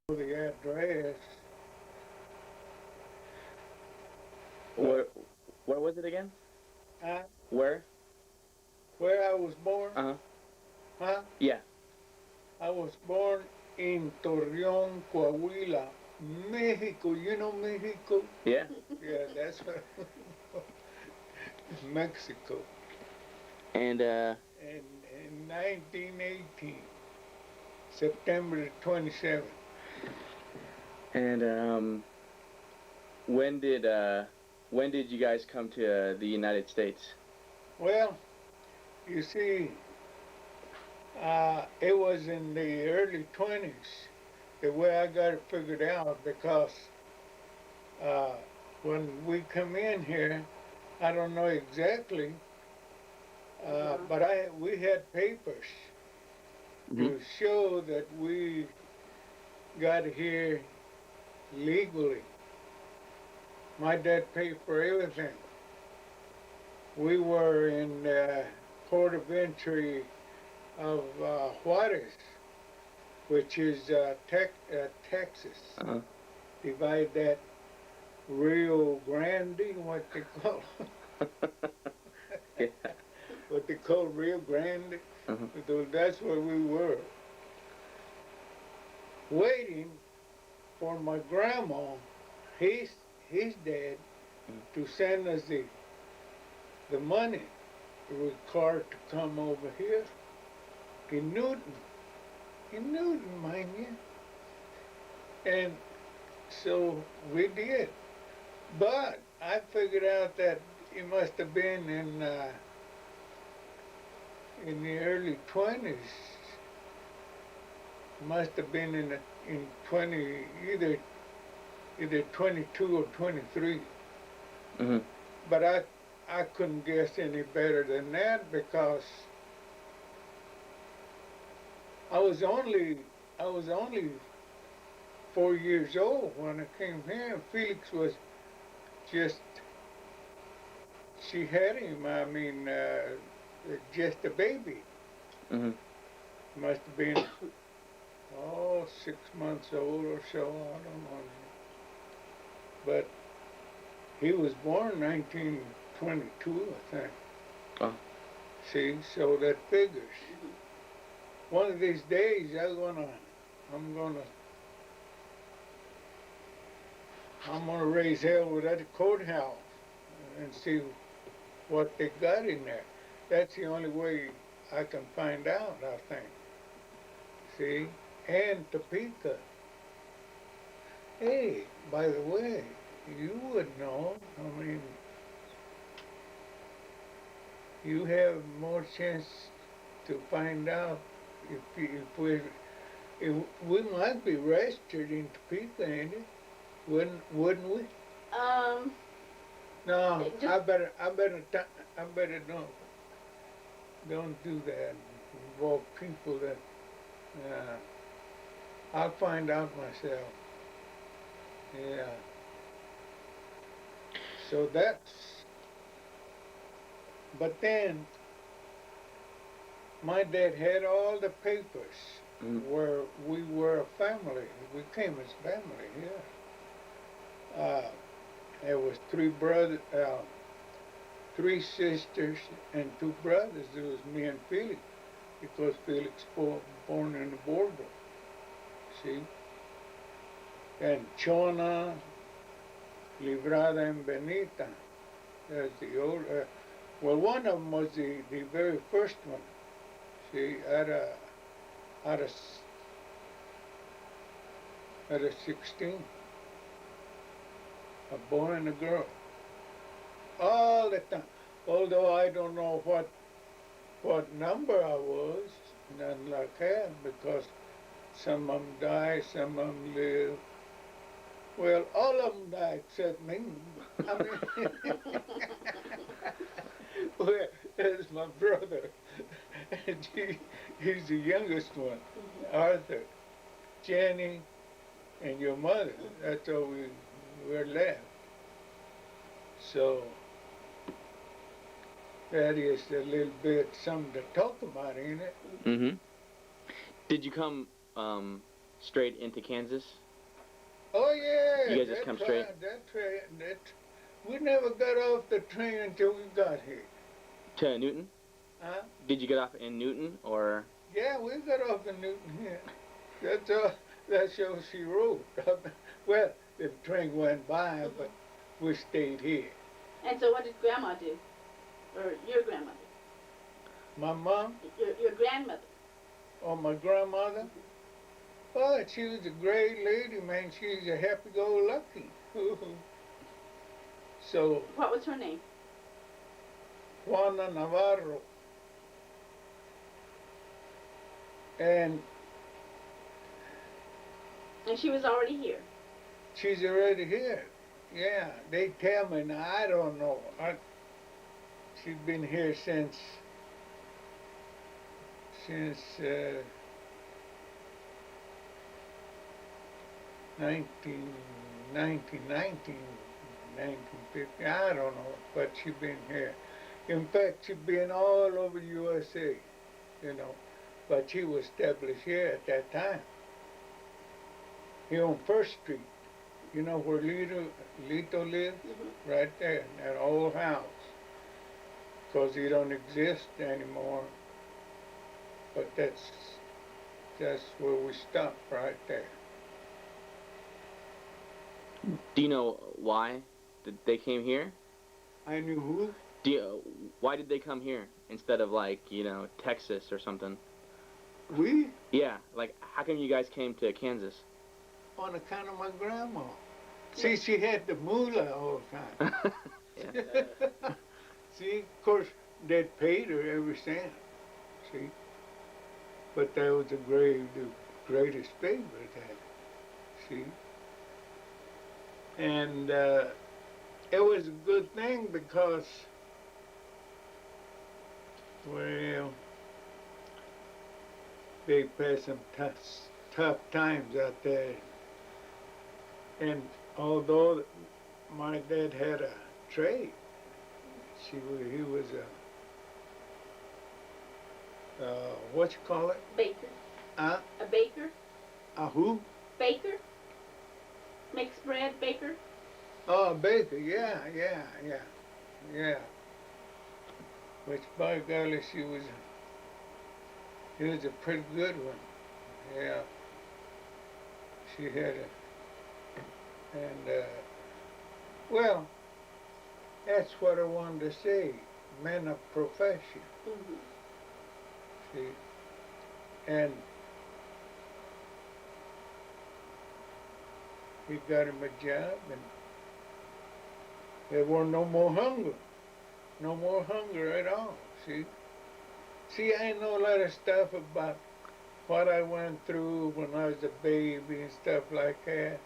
The address, but Where where was it again? I, Where? where I was born, Uh huh. huh? Yeah. I was born in Torreon, Coahuila, Mexico. You know Mexico? Yeah. Yeah, that's what Mexico. And In 1918, September 27th. and when did uh when did you guys come to the United States? Well, you see, it was in the early 20s the way I got it figured out because uh, when we come in here, I don't know exactly, but we had papers Mhm. to show that we got here legally. My dad paid for everything. We were in port of entry of Juarez, which is Texas. Uh Divide that Rio Grande, what they call huh. Yeah. what they call Rio Grande. Uh-huh. That's where we were, waiting for my grandma, his his dad, to send us the money required to come over here in Newton, mind you. And so we did. But I figured out that it must have been in the early 20s. Must have been in 20 either 22 or 23. Mhm. But I couldn't guess any better than that because I was only I was only 4 years old when I came here. Felix was just she had him. I mean, just a baby. Mhm. Must have been 6 months old or so. I don't know. But he was born 1922, I think. Oh. See, so that figures. One of these days, I'm gonna, I'm gonna raise hell with that courthouse and see what they got in there. That's the only way I can find out, I think. See, and Topeka. Hey, by the way, you would know. I mean, you have more chance to find out if we might be registered in Topeka, ain't it? Wouldn't we? Um, No, just I better don't do that. Involve people that uh, I'll find out myself. Yeah. So that's. But then my dad had all the papers Mhm. where we were a family. We came as family. Yeah. There was three sisters, and two brothers. It was me and Felix because Felix was born in the border. See, and Chona, Librada, and Benita. That's the old. Well, one of them was the very first one. See, out of out of 16, a boy and a girl, all the time. Although I don't know what number I was, nothing like that, because some of them died, some of them lived. Well, all of them died except me. I mean, well, that's my brother. And he's the youngest one, Arthur, Jenny, and your mother. That's all we're left. So that is a little bit something to talk about, ain't it? Mhm. Did you come straight into Kansas? Oh yeah, You guys just come straight? That train, we never got off the train until we got here. To Newton? Huh? Did you get off in Newton, or? Yeah, we got off in Newton here. That's that shows she wrote. Well, the train went by, but we stayed here. And so what did Grandma do? Or your grandmother? My mom? Your grandmother? Or my grandmother? Oh, she was a great lady, man. She's a happy-go-lucky. So, What was her name? Juana Navarro. And she was already here. she's already here. Yeah, they tell me now. I don't know. She's been here since 1950. I don't know, but she's been here. In fact, she's been all over USA, you know. But she was established here at that time. Here on First Street. You know where Lito lives? Right there, in that old house. Because he don't exist anymore. But that's where we stopped, right there. Do you know why they came here? I knew who? Why did they come here instead of, like, you know, Texas or something? We? Yeah, like, how come you guys came to Kansas? On account of my grandma. See, she had the moolah all the time. See, of course, they'd paid her every cent. See? But that was the greatest favor that, see? And it was a good thing because, well, they had some tough times out there. And although my dad had a trade, he was what you call it? Baker. A baker? A who? Baker? Makes bread, baker? Oh, a baker, yeah. Which, by golly, he was a pretty good one. Yeah. She had well, that's what I wanted to say. Men of profession. See? And he got him a job, and there was no more hunger. No more hunger at all, see? See, I know a lot of stuff about what I went through when I was a baby and stuff like that.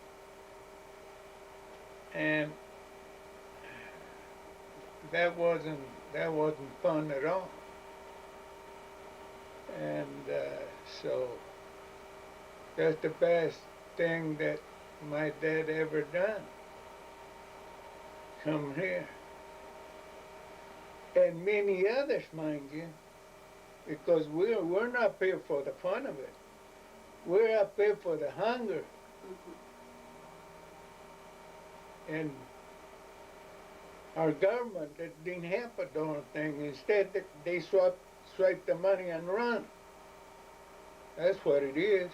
And that wasn't fun at all. And so that's the best thing that my dad ever done. Come here. And many others, mind you, because we're not up here for the fun of it. We're up here for the hunger. And our government didn't help a darn thing. Instead, they swipe the money and run. That's what it is.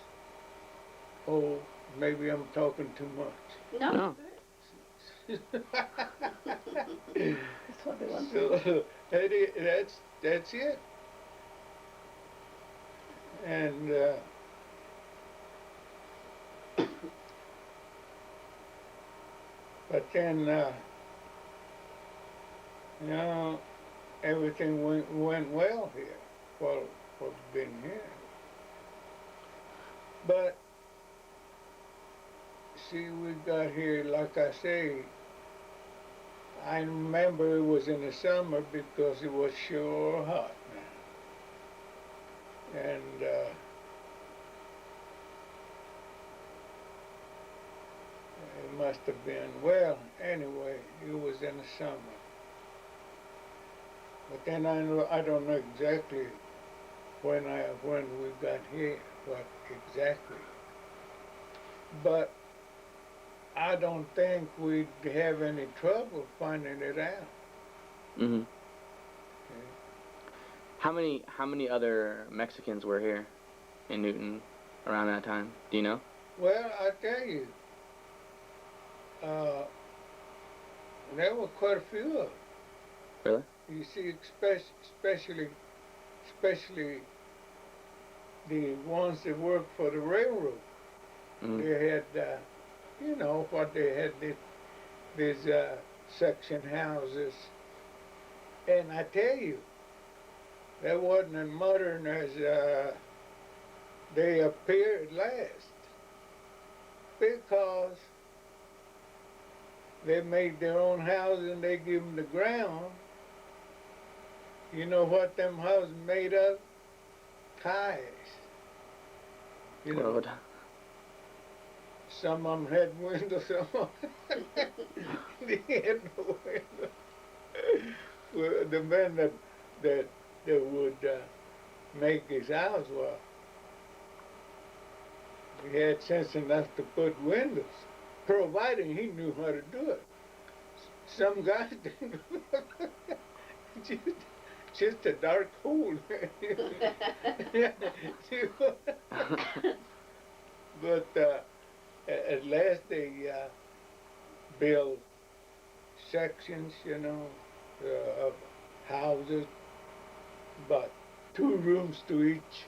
Oh, maybe I'm talking too much. No. That's what they want. So that's it. And but then you know, everything went well here while we've been here. But see, we got here, like I say, I remember it was in the summer because it was sure hot now. And it must have been, well, anyway, it was in the summer. But then I don't know exactly when we got here, what exactly. but I don't think we'd have any trouble finding it out. Mm-hmm. Okay. How many other Mexicans were here in Newton around that time? Do you know? Well, I tell you, uh, there were quite a few of them. Really? You see, especially the ones that worked for the railroad. Mm-hmm. They had, you know, what they had, these section houses. And I tell you, that wasn't as modern as they appear at last, because they made their own houses and they give them the ground. You know what them houses made of? Ties. You know, Lord. some of them had windows, some of them they had no windows. Well, the men that, that would make his house, well, he had sense enough to put windows, providing he knew how to do it. Some guys didn't. just, just a dark hole. But at last they built sections, you know, of houses, but 2 rooms to each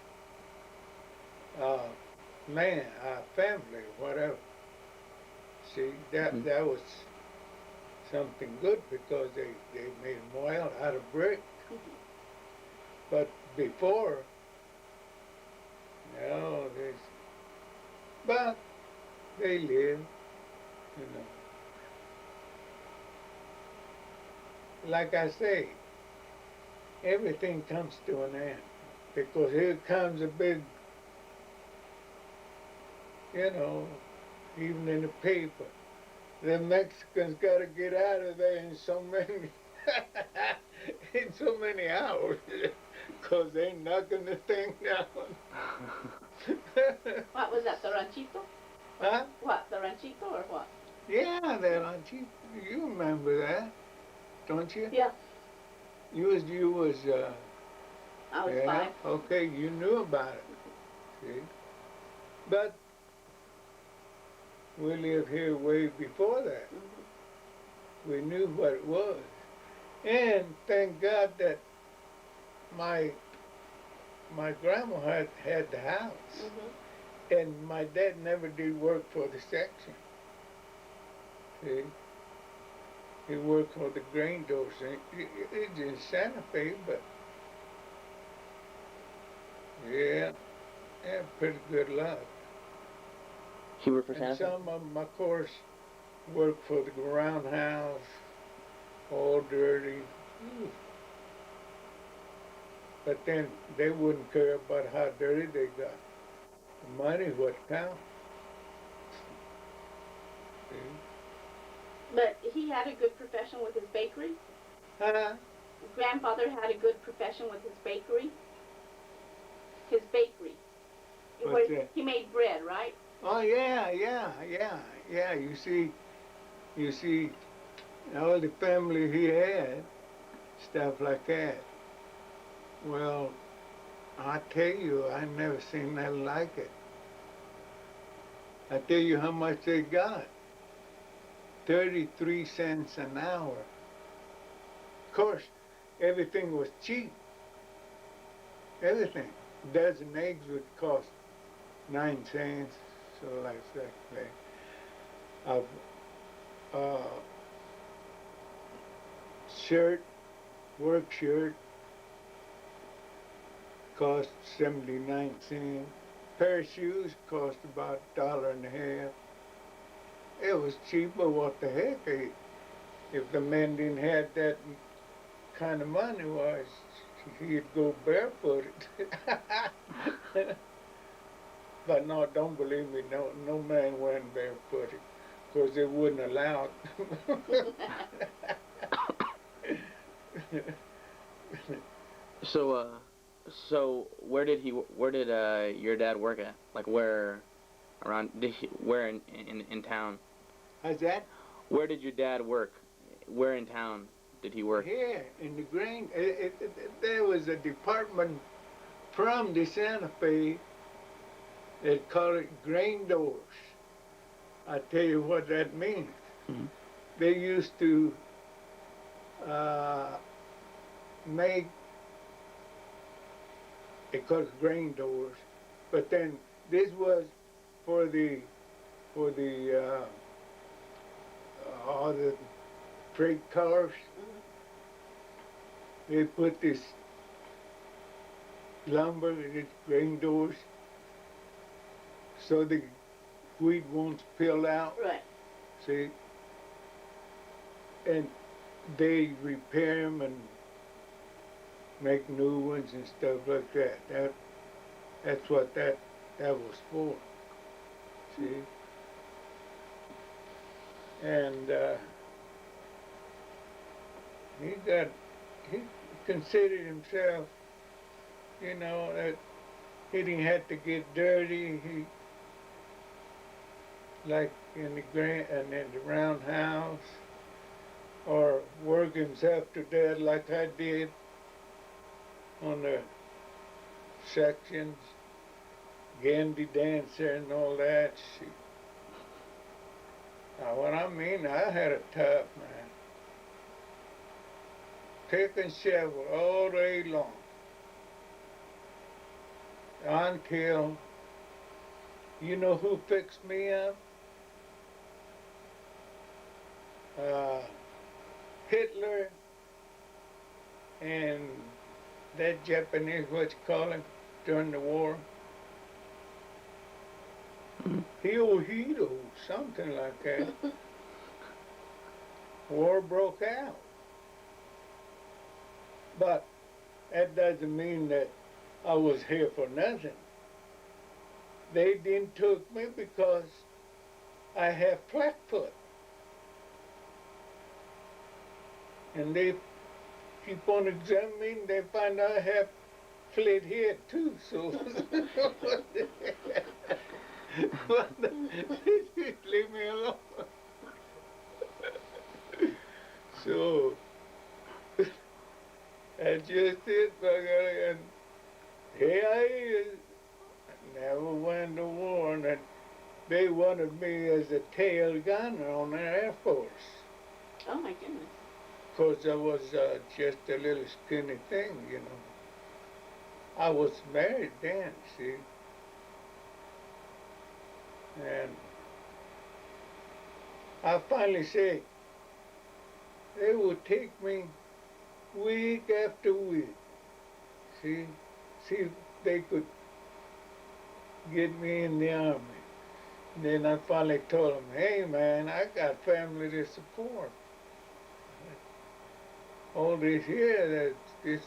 uh, man, family, whatever. See, Mhm. that was something good, because they made them oil out of brick. But before, no, but they lived, you know. Like I say, everything comes to an end, because here comes a big, you know, even in the paper, the Mexicans got to get out of there in so many, in so many hours, because they knocking the thing down. What was that, the ranchito? Huh? What, the ranchito or what? Yeah, that auntie, you remember that, don't you? Yeah, You was I was yeah, 5. okay, you knew about it. See, but we lived here way before that. Mm-hmm. We knew what it was, and thank God that my my grandma had the house, Mm-hmm. and my dad never did work for the section. See, he worked for the grain doors. It's in Santa Fe, but yeah, yeah, pretty good luck. He worked for And Santa Fe? some of them, of course, worked for the roundhouse, all dirty. Ooh. But then they wouldn't care about how dirty they got. The money what counts. See? But he had a good profession with his bakery. Huh? Grandfather had a good profession with his bakery. His bakery. Where What's that? he made bread, right? Oh yeah, yeah, yeah, yeah. You see, all the family he had, stuff like that. Well, I tell you, I never seen nothing like it. I tell you how much they got. 33 cents an hour. Of course, everything was cheap. Everything. A dozen eggs would cost 9 cents, so like that. A shirt, work shirt, cost 79 cents. Pair of shoes cost about $1.50. It was cheap, but what the heck? If the man didn't have that kind of money, why he'd go barefooted. But no, don't believe me. No man went barefooted, because they wouldn't allow it. So, so where did your dad work at? Like, where around? Where in town? How's that? Where did your dad work? Where in town did he work? Here in the grain, there was a department from the Santa Fe. They call it grain doors. I tell you what that means. Mm-hmm. They used to make, they call it grain doors, but then this was for the all the freight cars. They put this lumber in its grain doors so the wheat won't spill out. Right. See? And they repair them and make new ones and stuff like that. That's what that was for. See? And he considered himself, you know, that he didn't have to get dirty. He, like in the roundhouse, or work himself to death like I did on the sections, Gandhi dancer and all that shit. Now what I mean, I had a tough man. Pick and shovel all day long until, you know who fixed me up? Hitler and that Japanese, what you call him, during the war. Hirohito, something like that. War broke out. But that doesn't mean that I was here for nothing. They didn't took me because I have flatfoot. And they keep on examining, they find I have flat head too, so leave me alone. So that's just it, bugger. And here I is. Never went to war, and they wanted me as a tail gunner on the Air Force. Oh my goodness. Because I was just a little skinny thing, you know. I was married then, see. And I finally said, they would take me week after week. See if they could get me in the Army. And then I finally told them, hey man, I got family to support. All this here, they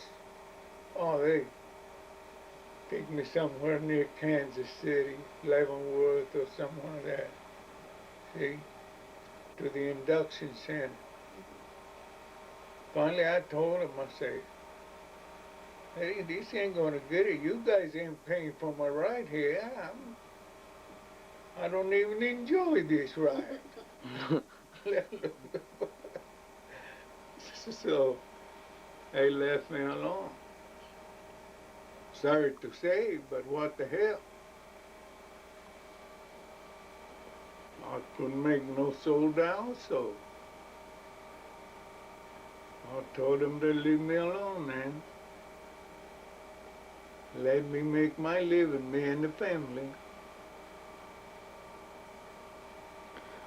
take me somewhere near Kansas City, Leavenworth or somewhere like that, see, to the induction center. Finally I told them, I said, hey, this ain't gonna get it. You guys ain't paying for my ride here. I don't even enjoy this ride. So they left me alone. Sorry to say, but what the hell? I couldn't make no soul down, so I told them to leave me alone, man. Let me make my living, me and the family.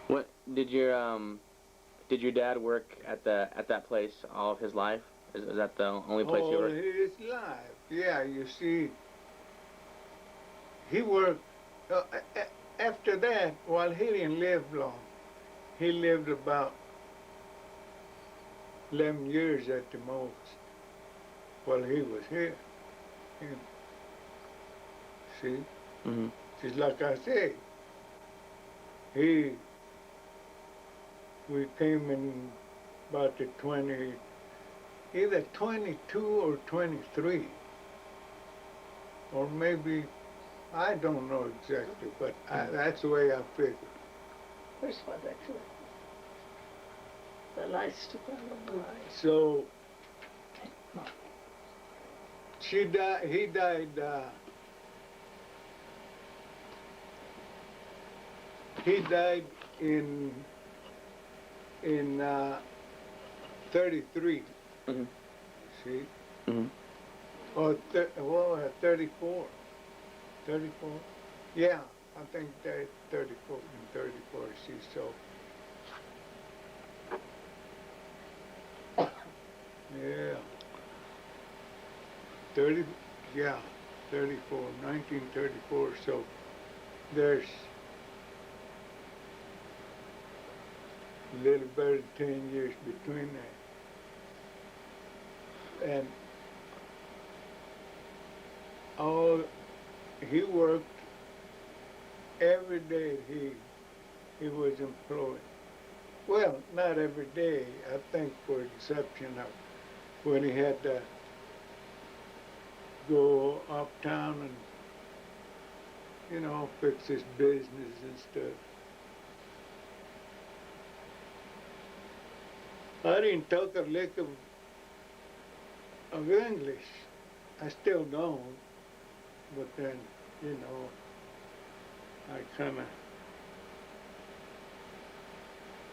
What did your dad work at that place all of his life? Is that the only place he All worked? his life, yeah. You see, he worked. After that, while he didn't live long, he lived about 11 years at the most while he was here. And see, Mm-hmm. just like I said, we came in about the either 22 or 23, or maybe, I don't know exactly, but that's the way I figure. Where's Father actually? The lights to go. So she died. He died. He died in 33. Mhm. See, Mhm. or 34. 34. Yeah, I think that 34 and 34. See, so yeah, 30. Yeah, 34. 1934. So there's a little better than 10 years between that. And all he worked every day. He was employed. Well, not every day. I think, for exception of when he had to go uptown and fix his business and stuff. I didn't talk a lick of English. I still don't, but then, I kind of,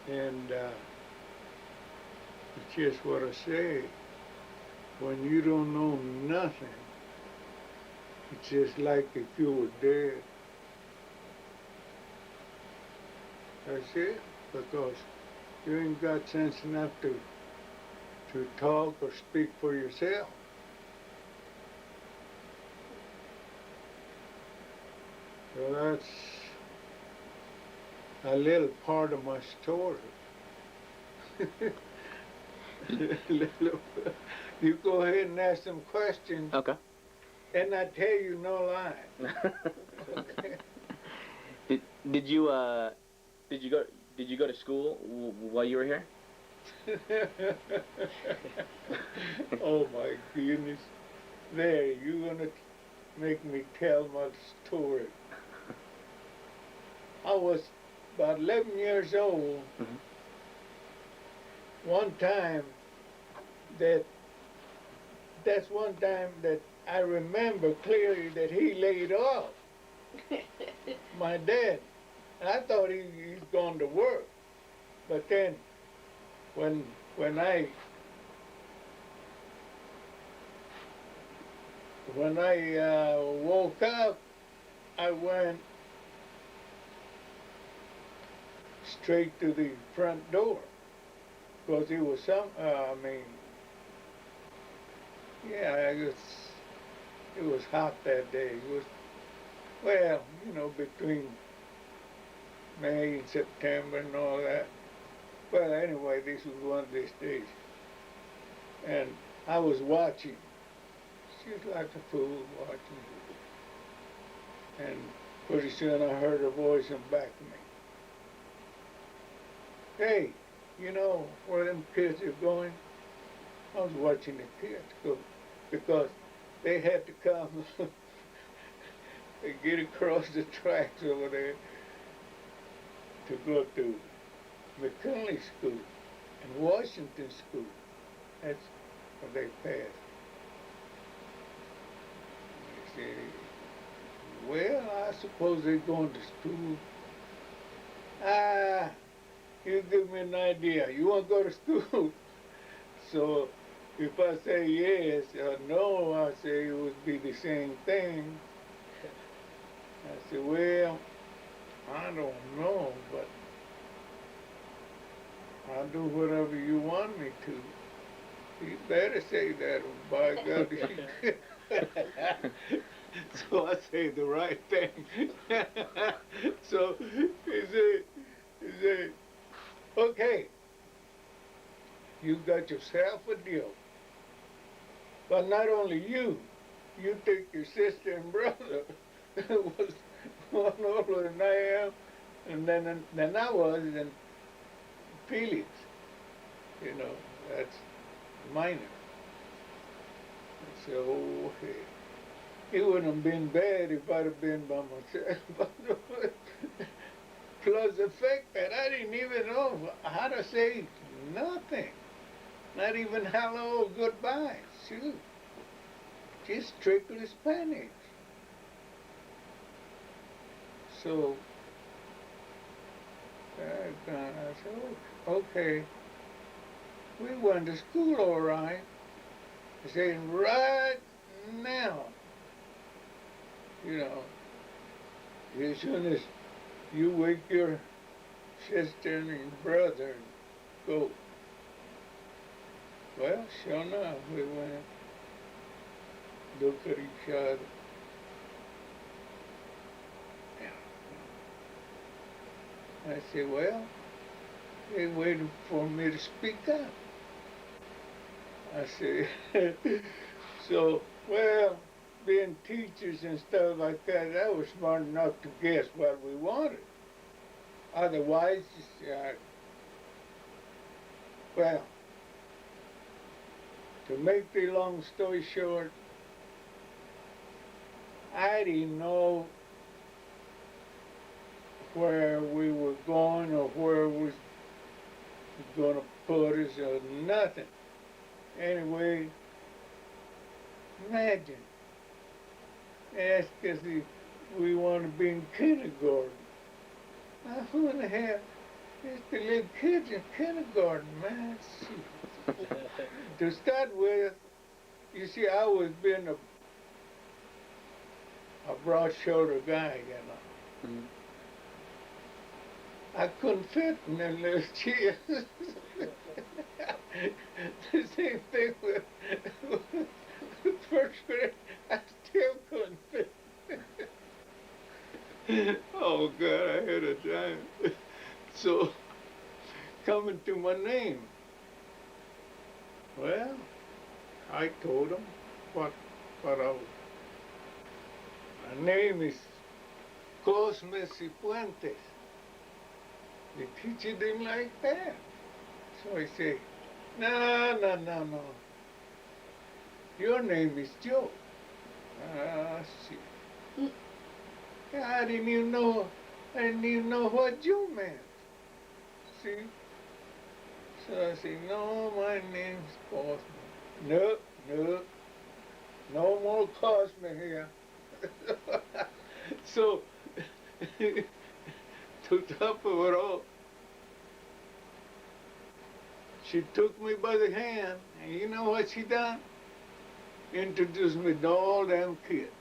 and it's just what I say. When you don't know nothing, it's just like if you were dead. That's it, because you ain't got sense enough to talk or speak for yourself. So that's a little part of my story. You go ahead and ask some questions, Okay. and I tell you no lie. Okay. Did you go to school while you were here? Oh my goodness. There, you're gonna make me tell my story. I was about 11 years old. Mhm. One time that's one time that I remember clearly that he laid off my dad. And I thought he's gone to work. But then when I woke up, I went straight to the front door because it was it was hot that day. It was, well, between May and September and all that. Well, anyway, this was one of these days. And I was watching. She was like a fool watching. And pretty soon I heard her voice in back of me. Hey, you know where them kids are going? I was watching the kids go because they had to come and get across the tracks over there to go to McKinley School and Washington School. That's what they passed. They say, well, I suppose they're going to school. You give me an idea. You want to go to school? So if I say yes or no, I say it would be the same thing. I said, well, I don't know, but I'll do whatever you want me to. You better say that, by God. So I say the right thing. So he said, okay, you got yourself a deal. But not only you take your sister and brother was one older than I am, and than I was, and Felix, that's minor. I said, oh, okay. It wouldn't have been bad if I'd have been by myself. Plus the fact that I didn't even know how to say nothing. Not even hello or goodbye. Shoot. Just strictly Spanish. So I said, okay. We went to school all right. I said, right now, you know, as soon as you wake your sister and your brother and go. Well, sure enough, we went, looked at each other. I said, well, they waited for me to speak up. I said, so, well, being teachers and stuff like that, I was smart enough to guess what we wanted. Otherwise, well, to make the long story short, I didn't know where we were going or where it was going to put us or nothing. Anyway, imagine, ask us if we want to be in kindergarten. Now, who in the hell is the little kids in kindergarten, man? To start with, you see, I was being a broad-shouldered guy, you know. Mm-hmm. I couldn't fit in that little chair. The same thing with first grade. I still couldn't fit. Oh God, I had a time. So, coming to my name. Well, I told him what I was. My name is Cosme Sifuentez. The teacher didn't like that. So I say, no. Your name is Joe. Ah, see. I didn't even know what Joe meant. See? So I say, no, my name's Cosme. No more Cosme here. So, to top of it all, she took me by the hand, and you know what she done? Introduced me to all them kids.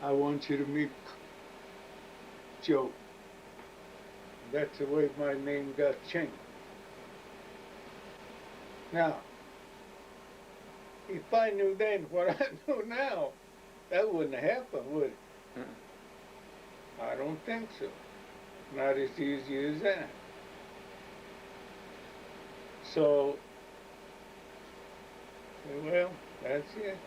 I want you to meet Joe. That's the way my name got changed. Now, if I knew then what I know now, that wouldn't have happened, would it? I don't think so. Not as easy as that. So, well, that's it.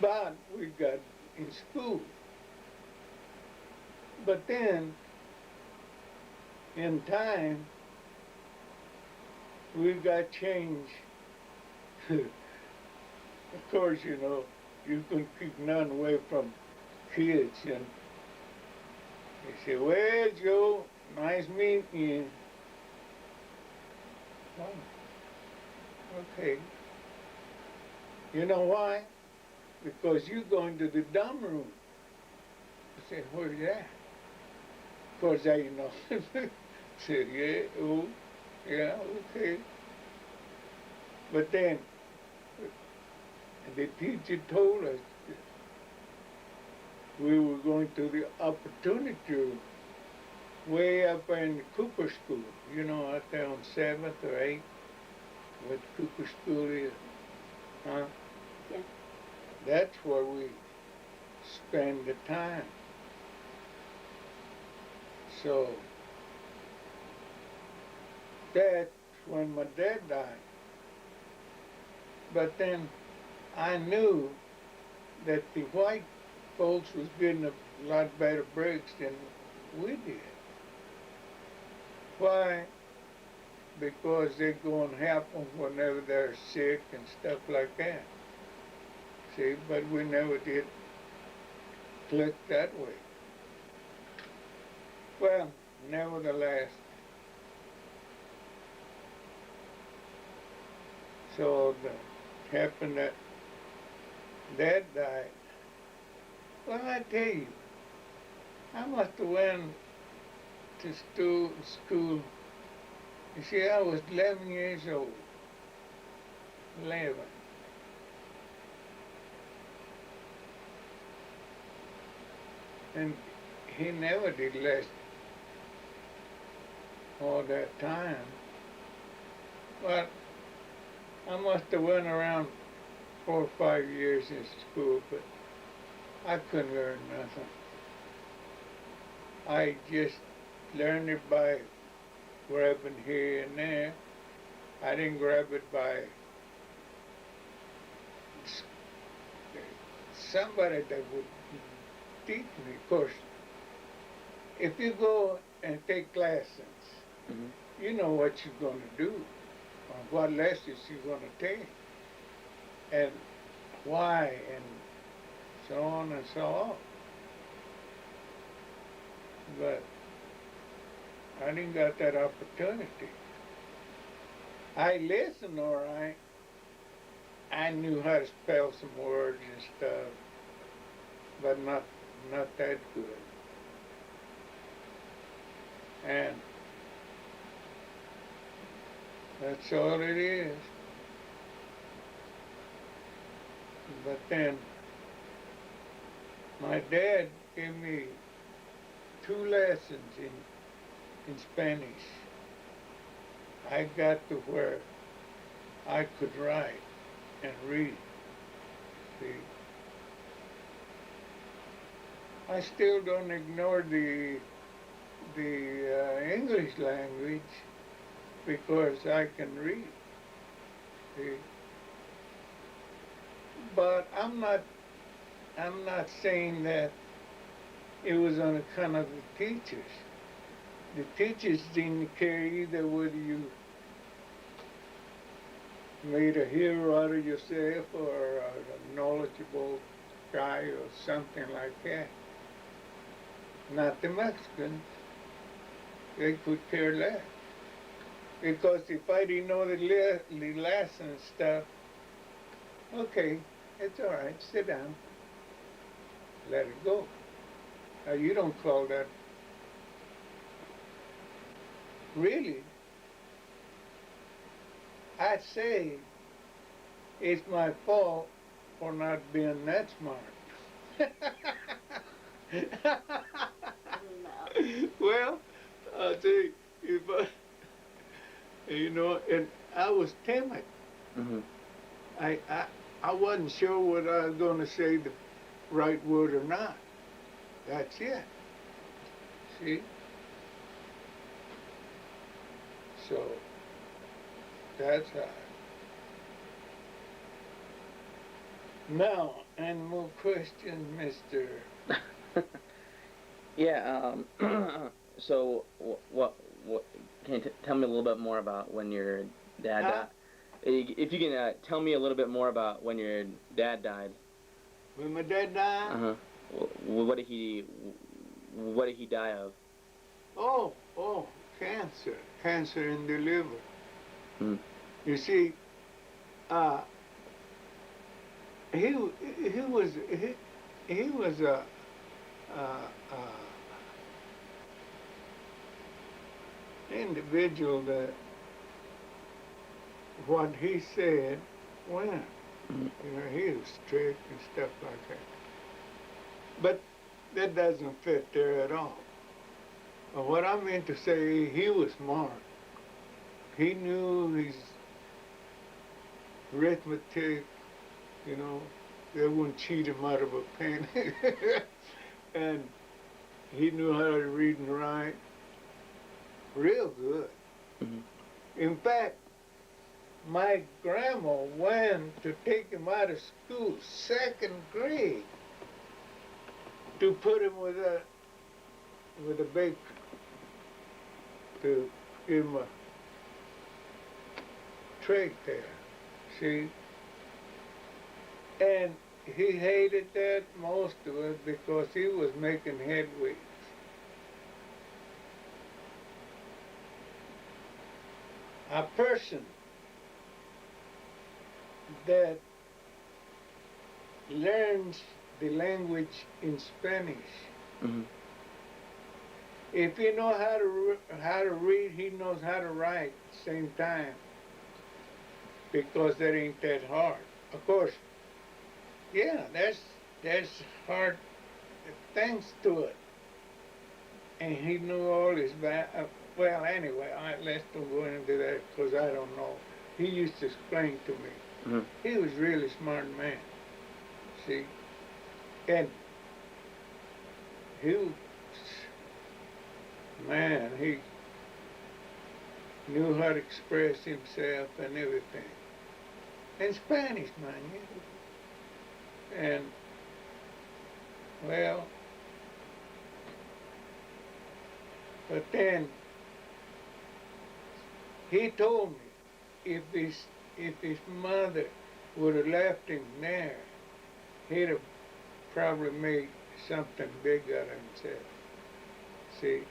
But we got in school. But then, in time, we got changed. Of course, you know, you couldn't keep none away from kids. And they say, well, Joe, nice meeting you. Oh, okay. You know why? Because you're going to the dumb room. I said, where's that? Of course, I know. Said, yeah, oh, yeah, okay. But then, the teacher told us that we were going to the opportunity room way up in Cooper School, you know, out there on 7th or 8th, what Cooper School is. Huh? Yeah. That's where we spend the time. So, that's when my dad died. But then I knew that the white folks was getting a lot better breaks than we did. Why? Because they go and help them whenever they're sick and stuff like that. See, but we never did click that way. Well, nevertheless, so it happened that Dad died. Well, I tell you, I must have went to school. You see, I was 11 years old. 11. And he never did last all that time. But I must have went around 4 or 5 years in school, but I couldn't learn nothing. I just learned it by grabbing here and there. I didn't grab it by somebody that would teach me. Of course, if you go and take lessons, you know what you're going to do, or what lessons you're going to take, and why, and so on and so on. But I didn't got that opportunity. I listened all right. I knew how to spell some words and stuff, but not that good. And that's all it is. But then my dad gave me 2 lessons in Spanish. I got to where I could write and read. See, I still don't ignore the English language because I can read. See, but I'm not saying that it was on account of the teachers. The teachers didn't care either whether you made a hero out of yourself or a knowledgeable guy or something like that. Not the Mexicans. They could care less. Because if I didn't know the lesson stuff, okay, it's all right, sit down, let it go. Now, you don't call that really. I say it's my fault for not being that smart. Well, I'll tell you, if and I was timid. I wasn't sure whether I was going to say the right word or not. That's it. See? So, that's how. Now, any more questions, Mr. Yeah, so what can you tell me a little bit more about when your dad died? If you can tell me a little bit more about when your dad died. When my dad died? What did he die of? Oh, cancer. Cancer in the liver. You see, he was a individual that what he said went. He was strict and stuff like that. But that doesn't fit there at all. What I meant to say, he was smart. He knew his arithmetic, they wouldn't cheat him out of a penny. And he knew how to read and write real good. In fact, my grandma went to take him out of school, 2nd grade, to put him with a baker, to give him a trade there, see? And he hated that most of it because he was making headway. A person that learns the language in Spanish, Mm-hmm. if he know how to read, he knows how to write at the same time because that ain't that hard. Of course, yeah, there's hard things to it, and he knew all his well, anyway, let's don't go into that because I don't know. He used to explain to me. Mm-hmm. He was a really smart man. See, and he was, man, he knew how to express himself and everything. In Spanish, man, yeah. And, well, but then he told me if his mother would have left him there, he'd have probably made something big out of himself. See?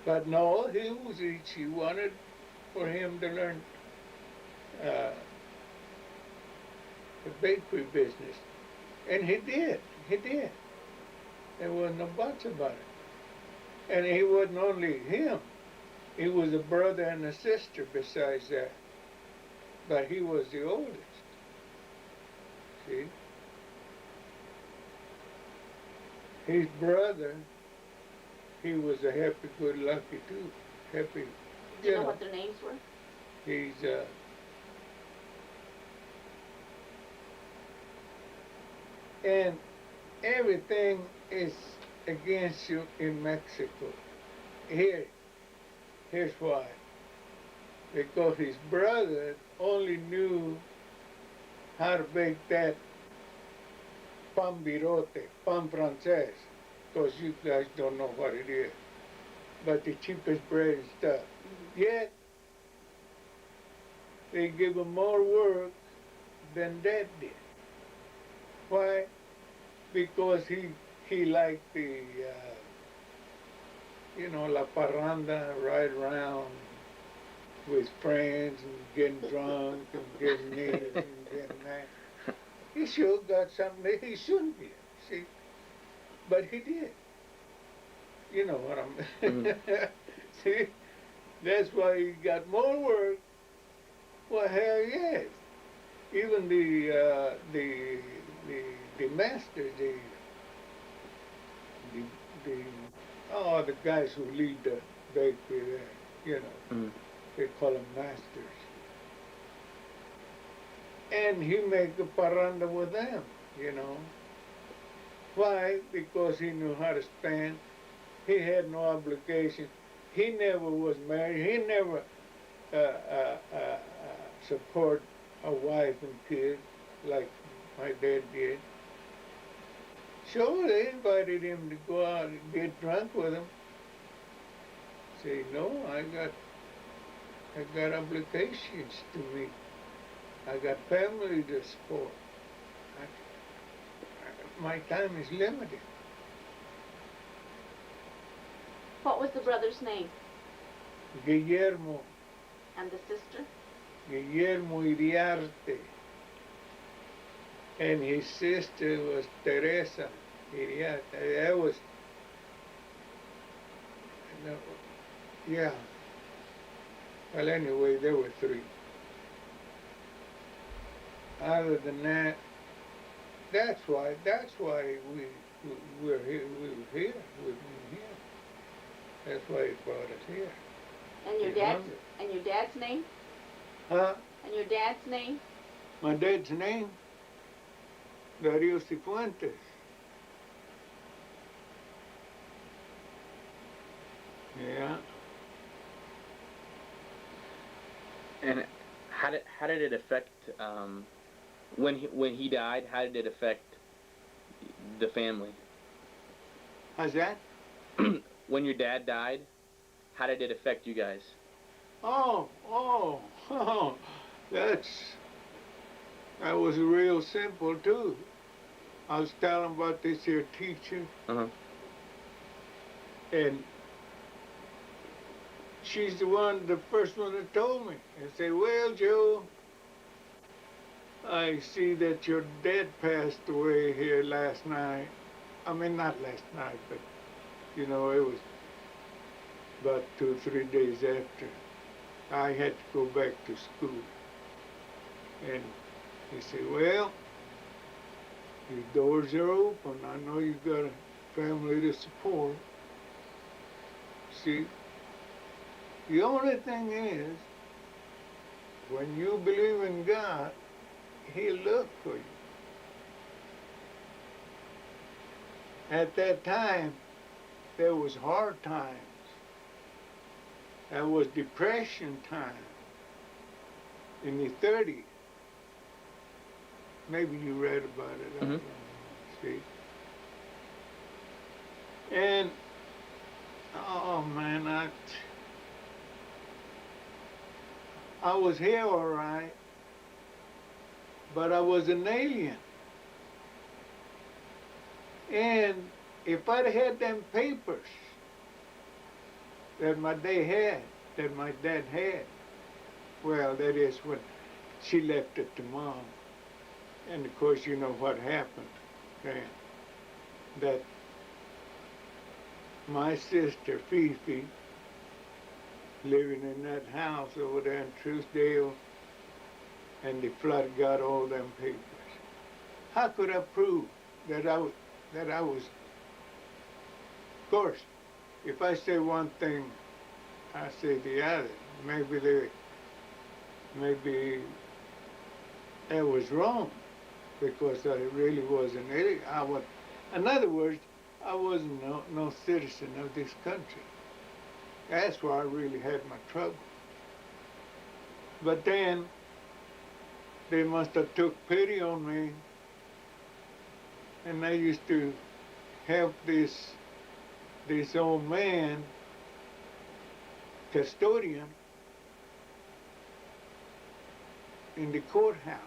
But no, she wanted for him to learn the bakery business. And he did. He did. There was no buts about it. And he wasn't only him. He was a brother and a sister besides that. But he was the oldest. See? His brother, he was a happy-go-lucky too. Happy. Do you know what their names were? He's and everything is against you in Mexico. Here's why. Because his brother only knew how to bake that pan birote, pan francés, because you guys don't know what it is. But the cheapest bread and stuff. Mm-hmm. Yet, they give him more work than Dad did. Why? Because he liked the, la parranda, ride around with friends and getting drunk and getting this and getting that. He sure got something that he shouldn't get, see? But he did. You know what I mean? Mm-hmm. See? That's why he got more work. Well, hell yes. Even the master, the guys who lead the bakery there, Mm-hmm. they call them masters. And he made the parranda with them, Why? Because he knew how to stand. He had no obligation. He never was married. He never support a wife and kids like my dad did. Sure, they invited him to go out and get drunk with them. Say, no, I got obligations to meet. I got family to support. My time is limited. What was the brother's name? Guillermo And the sister? Iriarte. And his sister was Teresa Iriarte. That was, yeah. Well, anyway, there were three. Other than that, that's why we're here. We've been here. That's why he brought us here. And your dad's name? Huh? And your dad's name? My dad's name? Dario Sifuentez. Yeah. And how did it affect when he died? How did it affect the family? How's that? When your dad died, how did it affect you guys? Oh, that was real simple too. I was telling about this here teacher, Uh-huh. and she's the first one that told me. And said, well, Joe, I see that your dad passed away here last night. I mean, not last night, but, you know, it was about 2 or 3 days after. I had to go back to school. And he said, well, your doors are open. I know you've got a family to support. See, the only thing is, when you believe in God, He'll look for you. At that time, there was hard times. There was depression time in the 30s. Maybe you read about it. I don't know. See? And, oh man, I was here all right, but I was an alien. And if I'd had them papers that my dad had, well, that is when she left it to Mom. And of course, you know what happened then. That my sister, Fifi, living in that house over there in Truesdale, and the flood got all them papers. How could I prove that I was, of course, if I say one thing, I say the other. Maybe that was wrong, because I really wasn't. In other words, I wasn't no citizen of this country. That's where I really had my trouble. But then they must have took pity on me, and they used to help this old man, custodian, in the courthouse.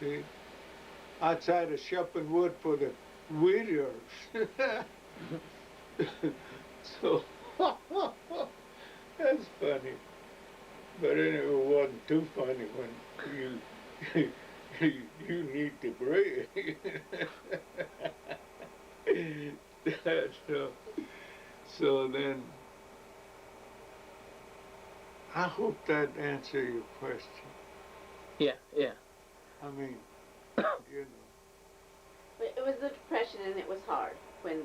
See, outside of shopping wood for the widows. So that's funny. But anyway, it wasn't too funny when you need the bread. So then, I hope that answers your question. Yeah, yeah. I mean, you know. But it was the depression, and it was hard. When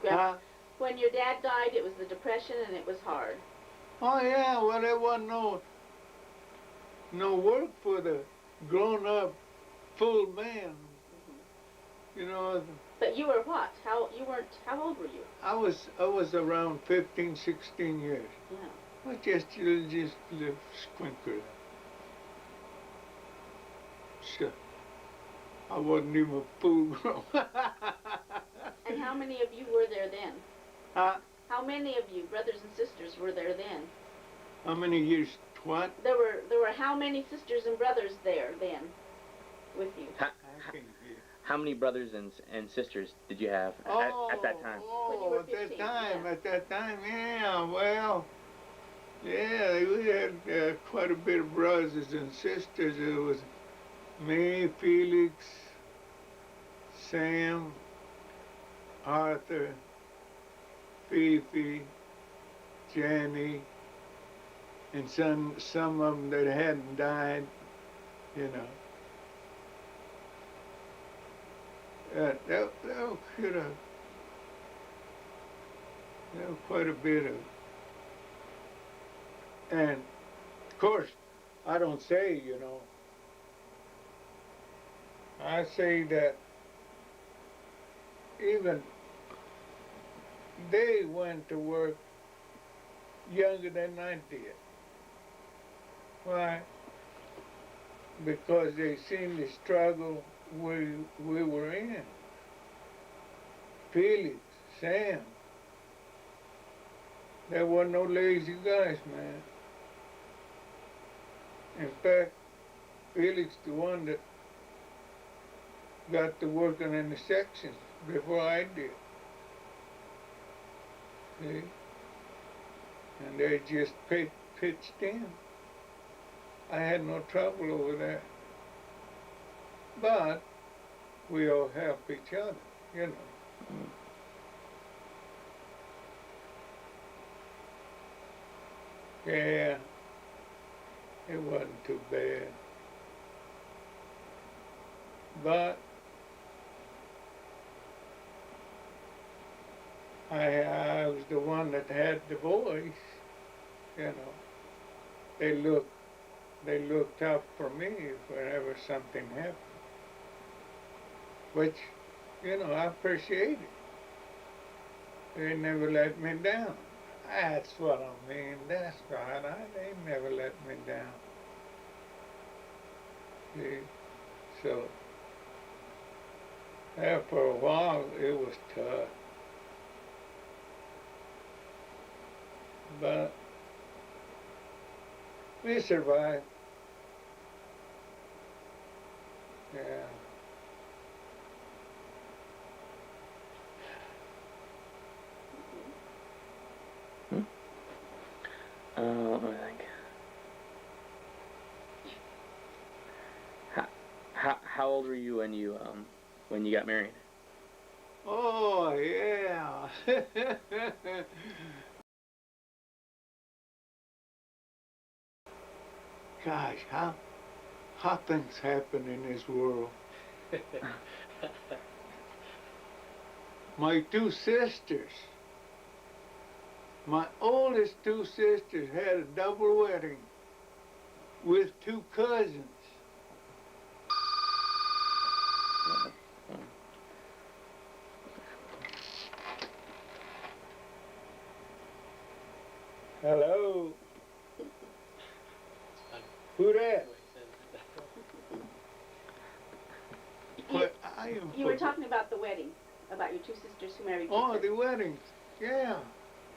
Huh? when your dad died, it was the depression, and it was hard. Oh yeah, well there wasn't no work for the grown-up full man. You know, But you were what? How old were you? I was around 15, 16 years. Yeah. I just live squinkle. Sure. I wasn't even full grown. And how many of you were there then? Huh? How many of you, brothers and sisters, were there then? How many years? What? There were how many sisters and brothers there then, with you? I can't hear. How many brothers and sisters did you have at that time? When you were At that 15, time, yeah. at that time, yeah, well, yeah, we had quite a bit of brothers and sisters. It was me, Felix, Sam, Arthur, Fifi, Jenny, and some of them that hadn't died, you know. That could have, quite a bit of, and of course, I don't say, you know, I say that even they went to work younger than I did. Why? Because they seen the struggle we were in. Felix, Sam, there were no lazy guys, man. In fact, Felix, the one that got to working in the sections before I did. See? And they just pitched in. I had no trouble over that. But we all help each other, you know. Yeah, it wasn't too bad. But I was the one that had the voice, you know. They looked out for me whenever something happened. Which, you know, I appreciate it. They never let me down. That's what I mean. That's right. They never let me down. See? So, after a while, it was tough. But we survived. Yeah. Let me think. How old were you when you got married? Oh, yeah. Gosh, how things happen in this world. My two sisters, my oldest two sisters had a double wedding with two cousins. Hello? Who that? You were talking about the wedding, about your two sisters who married each other. Oh, the weddings. Yeah,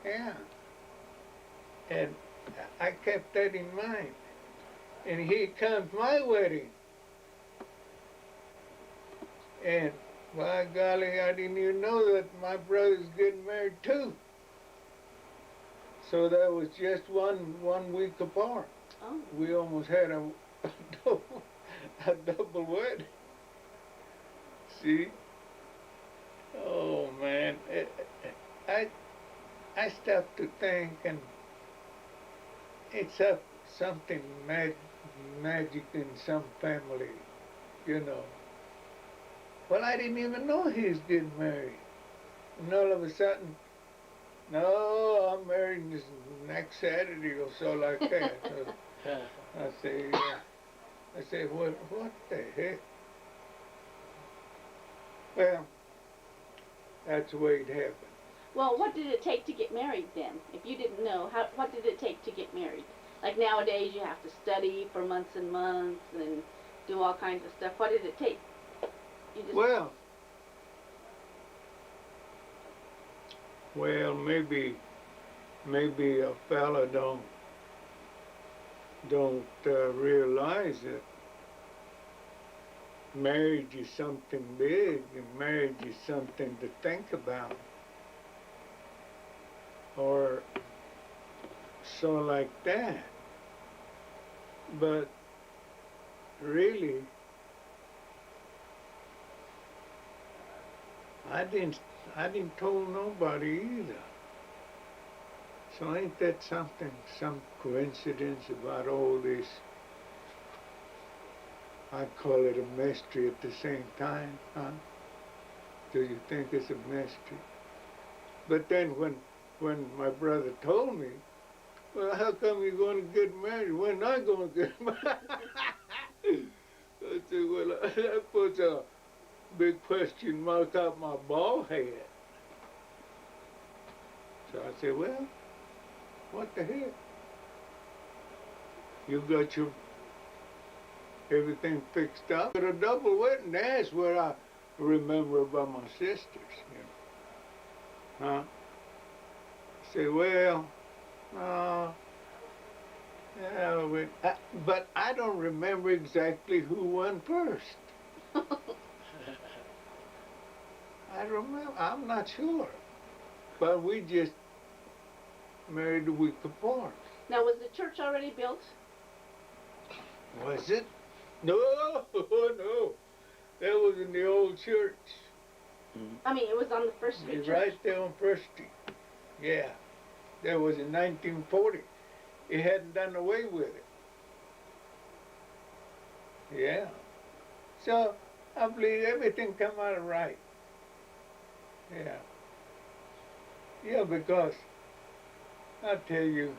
yeah. And I kept that in mind. And here comes my wedding. And by golly, I didn't even know that my brother's getting married too. So that was just one week apart. Oh. We almost had a double wedding. See? Oh man, I stopped to think, and it's something magic in some family, you know. Well, I didn't even know he was getting married, and all of a sudden, no, I'm married this next Saturday or so like that. So I say, what the heck? Well, that's the way it happened. Well, what did it take to get married then? If you didn't know, what did it take to get married? Like nowadays, you have to study for months and months and do all kinds of stuff. What did it take? Well, maybe a fella don't realize that marriage is something big, and marriage is something to think about, or so like that. But really, I didn't tell nobody either. So ain't that something, some coincidence about all this? I call it a mystery at the same time, huh? Do you think it's a mystery? But then when my brother told me, well, how come you're going to get married? We're not going to get married. I said, well, that puts a big question mark out my bald head. So I said, well, what the heck? You got your everything fixed up. But a double wedding, that's what I remember about my sisters, you know. Huh? I say, well, yeah, but I don't remember exactly who won first. I remember, I'm not sure. But we just married the week before. Now, was the church already built? Was it? No, no. That was in the old church. I mean, it was on the First Street Church. Right there on First Street. Yeah. That was in 1940. It hadn't done away with it. Yeah. So I believe everything come out right. Yeah. Yeah, because I tell you,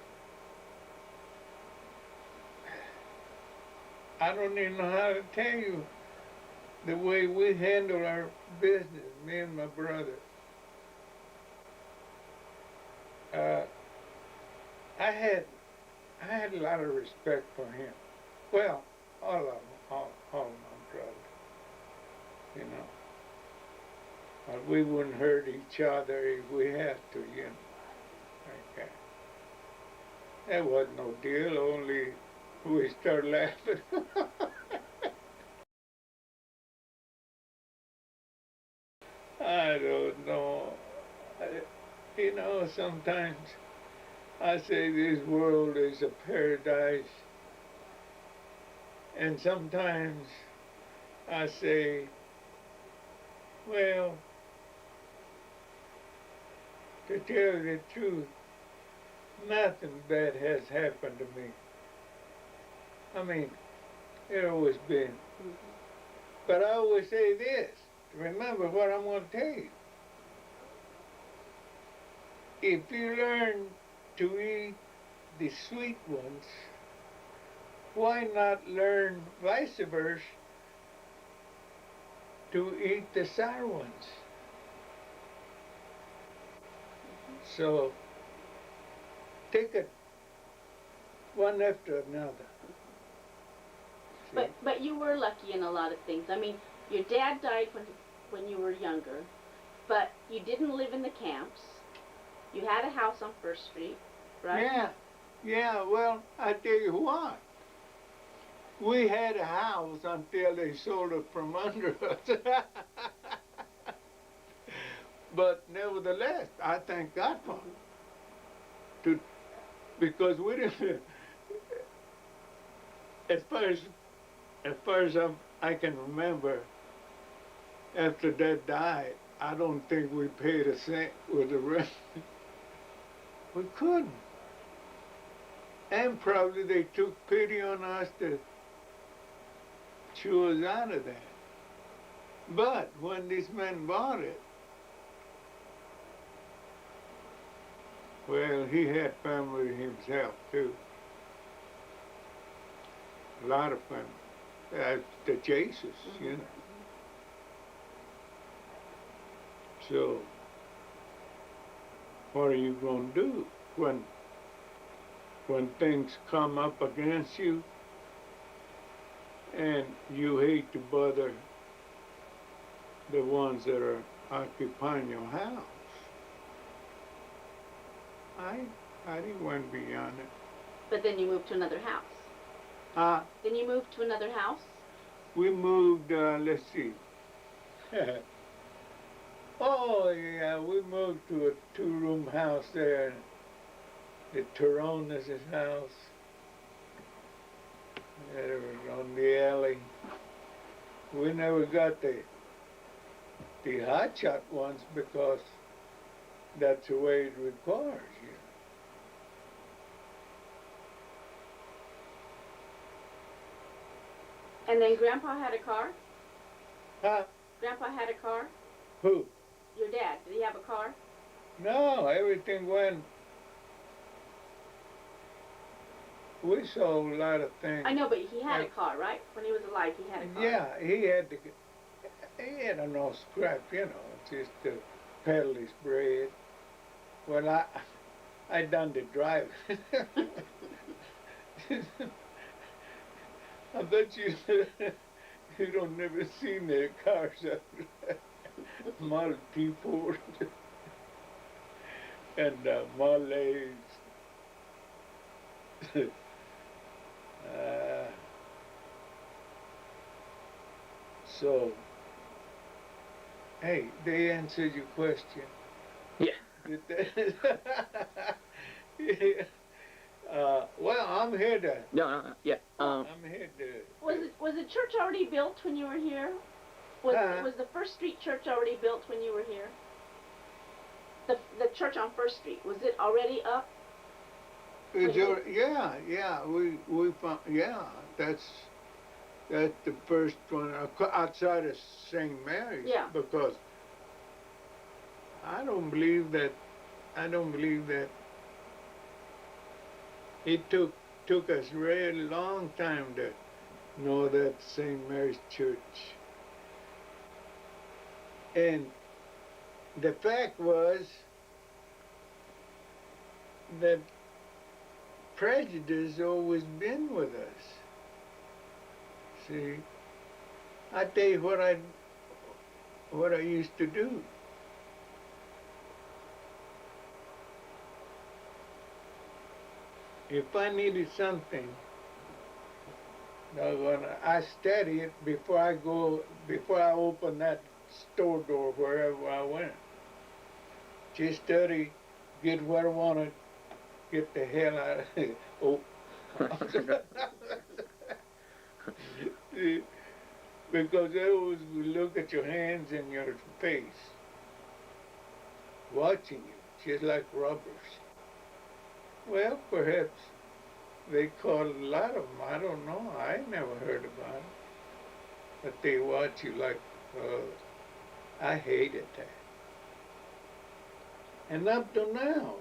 I don't even know how to tell you the way we handle our business, me and my brother. I had a lot of respect for him. Well, all of them, all of my brothers, you know. But we wouldn't hurt each other if we had to, you know. Like that. That wasn't no deal, only we start laughing. I don't know. You know, sometimes I say this world is a paradise, and sometimes I say, well, to tell you the truth, nothing bad has happened to me. I mean, it always been. But I always say this, remember what I'm going to tell you. If you learn to eat the sweet ones, why not learn vice versa to eat the sour ones? So take it one after another. But you were lucky in a lot of things. I mean, your dad died when you were younger, but you didn't live in the camps. You had a house on First Street, right? Yeah, well, I tell you what. We had a house until they sold it from under us. But nevertheless, I thank God for it. Because we didn't, as far as I can remember, after Dad died, I don't think we paid a cent with the rent. We couldn't. And probably they took pity on us to chew us out of that. But when this man bought it, well, he had family himself too. A lot of family. The Jassos, you know. So, what are you going to do when things come up against you and you hate to bother the ones that are occupying your house? I didn't want to be on it. But then you moved to another house. Then you moved to another house? We moved, let's see. Oh, yeah, we moved to a 2-room house there, the Toronas' house. It was on the alley. We never got the hot shot ones because that's the way it requires you. And then Grandpa had a car? Huh? Grandpa had a car? Who? Your dad, did he have a car? No, everything went. We sold a lot of things. I know, but he had a car, right? When he was alive, he had a car. Yeah, he had a no scrap, you know, just to peddle his bread. Well, I done the driving. I bet you don't never seen their cars after that. Model T Ford and Marleys. So Hey, they answered your question. Yeah. Did they? Yeah. Well, I'm here to. No, no, no, yeah. I'm here to. Was the church already built when you were here? Huh? Was the First Street Church already built when you were here? The church on First Street, was it already up? Yeah, yeah. We found. Yeah, that's the first one outside of St. Mary's. Yeah. Because I don't believe that. I don't believe that it took us a really long time to know that St. Mary's Church. And the fact was that prejudice always been with us. See, I tell you what I used to do. If I needed something, I study it before I open that store door wherever I went. Just study, get what I wanted, get the hell out of it. Oh. Because they always will look at your hands and your face, watching you, just like robbers. Well, perhaps they caught a lot of them. I don't know. I never heard about it. But they watch you like, I hated that. And up to now,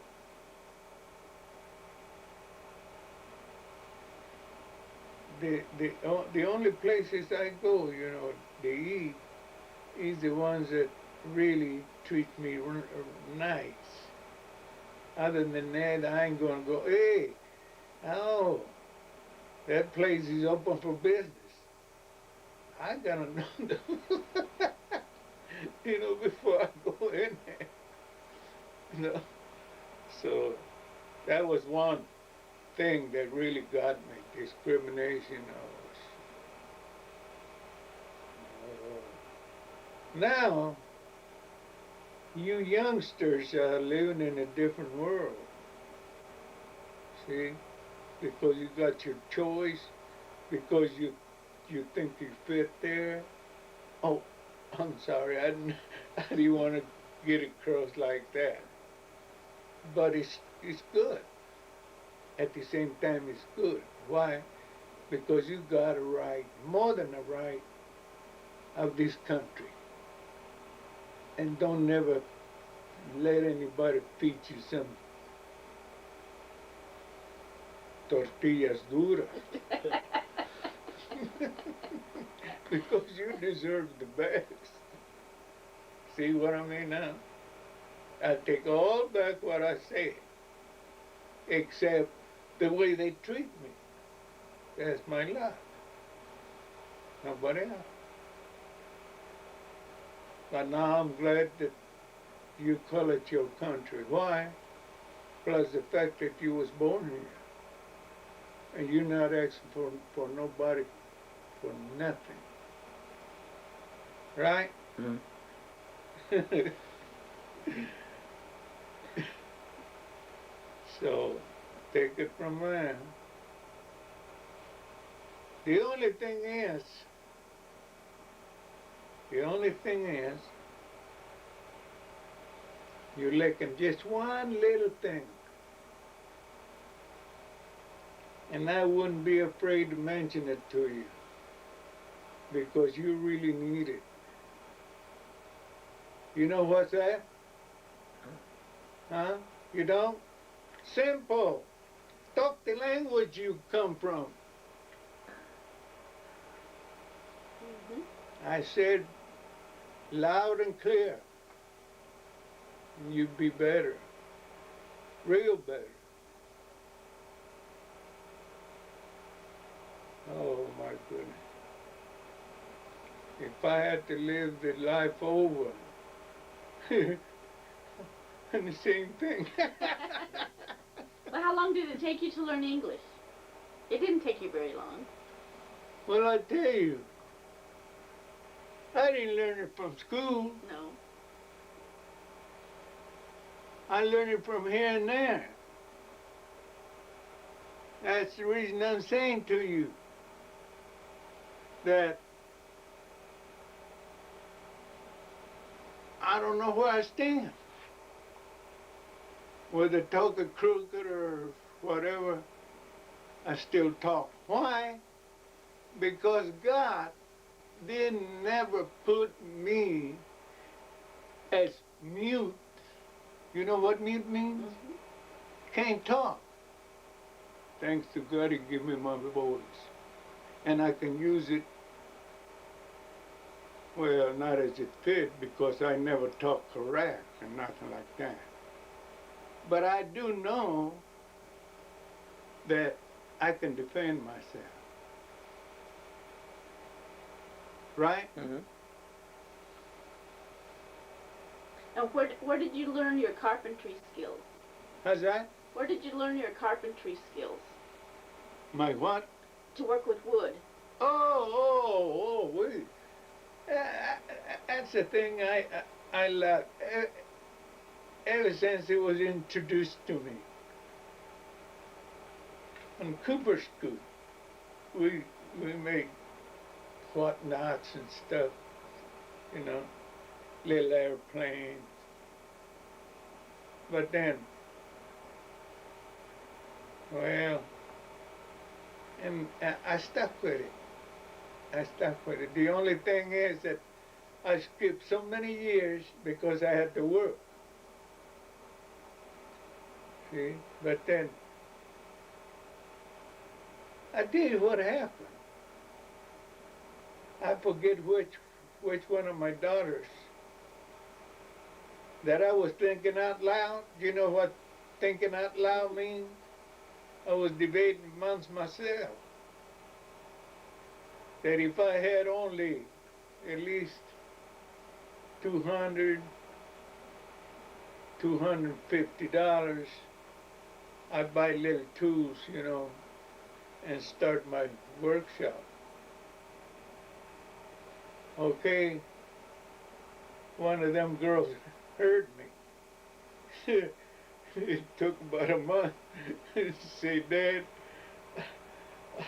the only places I go, to eat, is the ones that really treat me nice. Other than that, I ain't gonna go, hey, oh, that place is open for business. I gotta know, before I go in there. So that was one thing that really got me, discrimination. Now, you youngsters are living in a different world. See? Because you got your choice, because you think you fit there. Oh, I'm sorry, I didn't want to get across like that. But it's good. At the same time, it's good. Why? Because you got a right, more than a right, of this country. And don't never let anybody feed you some tortillas duras. Because you deserve the best. See what I mean now? I take all back what I said, except the way they treat me. That's my life. Nobody else. But now I'm glad that you call it your country. Why? Plus the fact that you was born here. And you're not asking for nobody for nothing. Right? Mm-hmm. So, take it from there. The only thing is, you're lacking just one little thing. And I wouldn't be afraid to mention it to you, because you really need it. You know what's that? Huh? You don't? Simple. Talk the language you come from. Mm-hmm. I said loud and clear. You'd be better. Real better. Oh my goodness. If I had to live the life over, and the same thing. Well, how long did it take you to learn English? It didn't take you very long. Well, I tell you, I didn't learn it from school. No. I learned it from here and there. That's the reason I'm saying to you that I don't know where I stand. Whether talking crooked or whatever, I still talk. Why? Because God didn't never put me as mute. You know what mute means? Can't talk. Thanks to God, He gave me my voice. And I can use it, well, not as it fit, because I never talk correct and nothing like that. But I do know that I can defend myself. Right? Mm-hmm. And where did you learn your carpentry skills? How's that? Where did you learn your carpentry skills? My what? To work with wood. Wait. That's the thing I love. Ever since it was introduced to me. In Cooper School, we make whatnots and stuff, you know, little airplanes. But then, well, and I stuck with it. I stuck with it. The only thing is that I skipped so many years because I had to work. See? But then, I tell you what happened. I forget which one of my daughters that I was thinking out loud. You know what thinking out loud means? I was debating amongst myself that if I had only at least $250, I'd buy little tools, you know, and start my workshop. Okay, one of them girls heard me. It took about a month to say, Dad,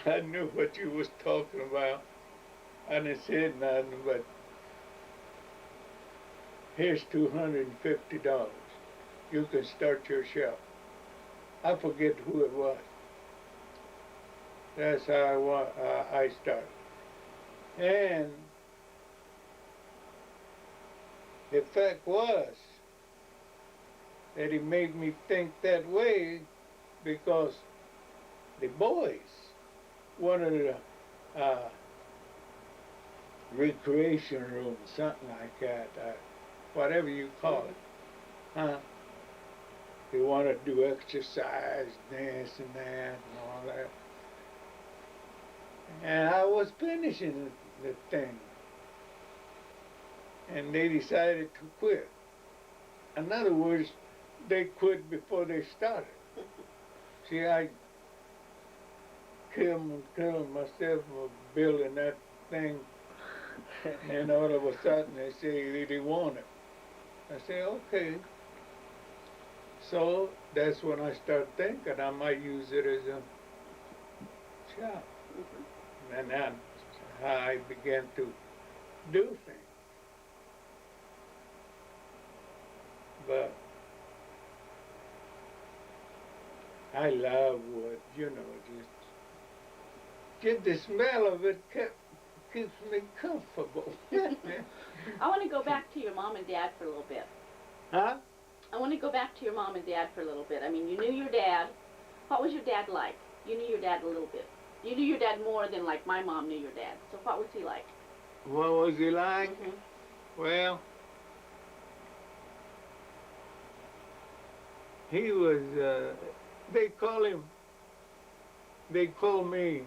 I knew what you was talking about. I didn't say nothing, but here's $250. You can start your shop. I forget who it was. That's how I started. And the fact was that it made me think that way because the boys wanted a recreation room, something like that, whatever you call it. Huh? They wanted to do exercise, this and that, and all that. And I was finishing the thing. And they decided to quit. In other words, they quit before they started. See, I killed myself for building that thing, and all of a sudden they say they want it. I say, okay. So that's when I start thinking I might use it as a shop. And that's how I began to do things. But I love wood, you know, just the smell of it keeps me comfortable. I want to go back to your mom and dad for a little bit. Huh? I want to go back to your mom and dad for a little bit. I mean, you knew your dad. What was your dad like? You knew your dad a little bit. You knew your dad more than like my mom knew your dad. So what was he like? What was he like? Mm-hmm. Well, he was, they call me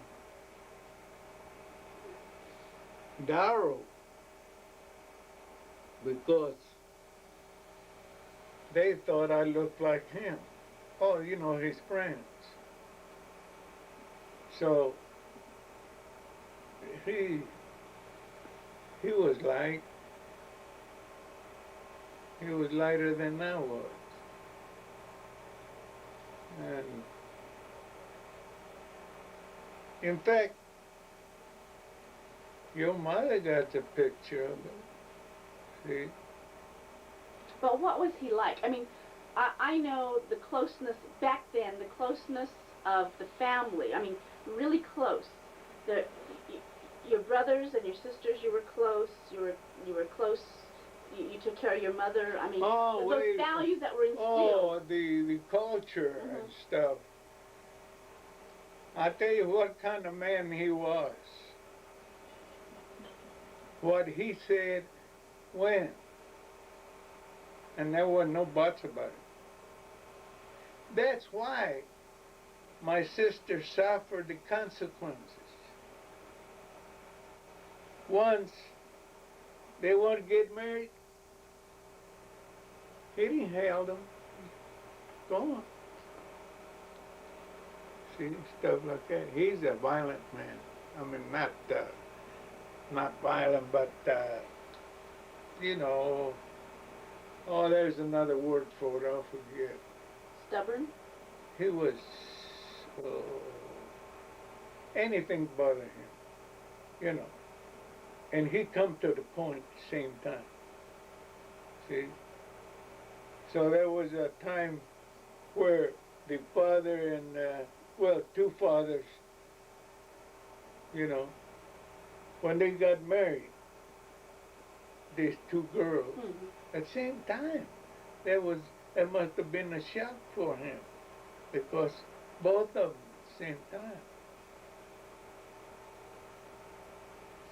Darrow because they thought I looked like him. Oh, you know, his friends. So He was light. He was lighter than I was. And in fact, your mother got the picture of it. See? But what was he like? I mean, I know the closeness back then, the closeness of the family. I mean, really close. The your brothers and your sisters, you were close. You were close. You took care of your mother. I mean, Oh, those wait. values that were instilled. Oh, the culture and stuff. I tell you what kind of man he was. What he said when. And there wasn't no buts about it. That's why my sister suffered the consequences. Once they want to get married, he didn't held them. Gone. See, stuff like that. He's a violent man. I mean, not violent, but, you know, oh, there's another word for it, I'll forget. Stubborn? He was, anything bother him, you know. And he come to the point at the same time. See? So there was a time where the father and, well, two fathers, you know, when they got married, these two girls, at the same time, there must have been a shock for him, because both of them at the same time.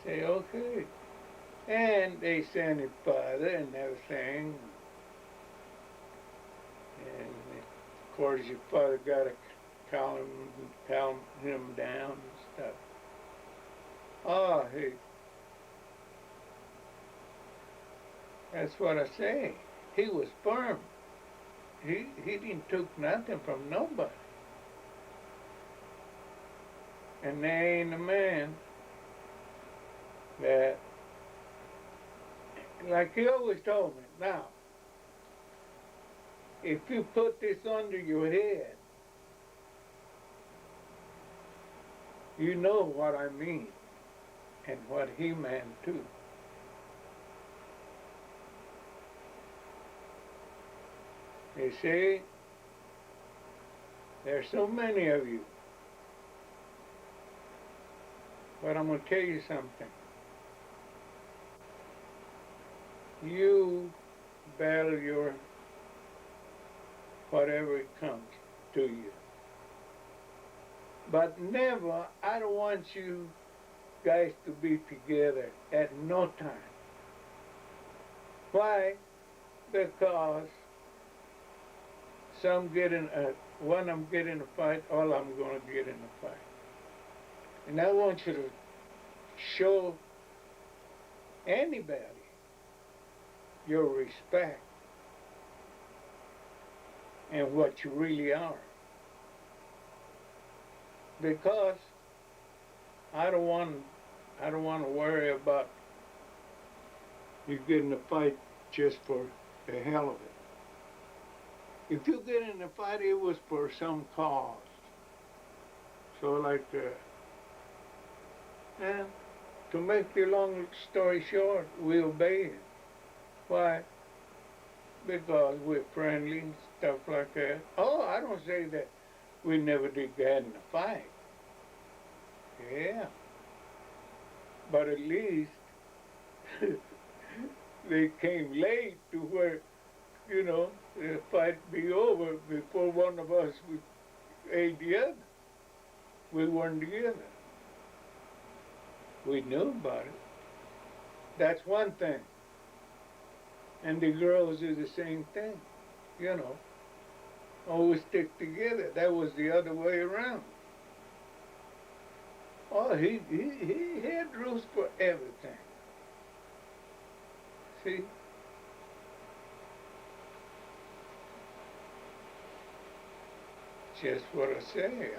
Say, okay. And they sent his father and everything. And of course your father got to calm him down and stuff. Oh, that's what I say. He was firm. He didn't took nothing from nobody. And there ain't a man that, like he always told me, now, if you put this under your head, you know what I mean, and what he meant too. You see, there's so many of you, but I'm going to tell you something. You battle your whatever it comes to you. But never, I don't want you guys to be together at no time. Why? Because one of them get in a fight, all of them going to get in a fight. And I want you to show anybody your respect and what you really are. Because I don't want to worry about you getting a fight just for the hell of it. If you get in a fight, it was for some cause. So like, and to make the long story short, we obey it. Why? Because we're friendly and stuff like that. Oh, I don't say that we never did get in a fight. Yeah. But at least they came late to where, you know, the fight be over before one of us would aid the other. We weren't together. We knew about it. That's one thing. And the girls do the same thing, you know. Always stick together. That was the other way around. Oh, he had rules for everything. See? Just what I say.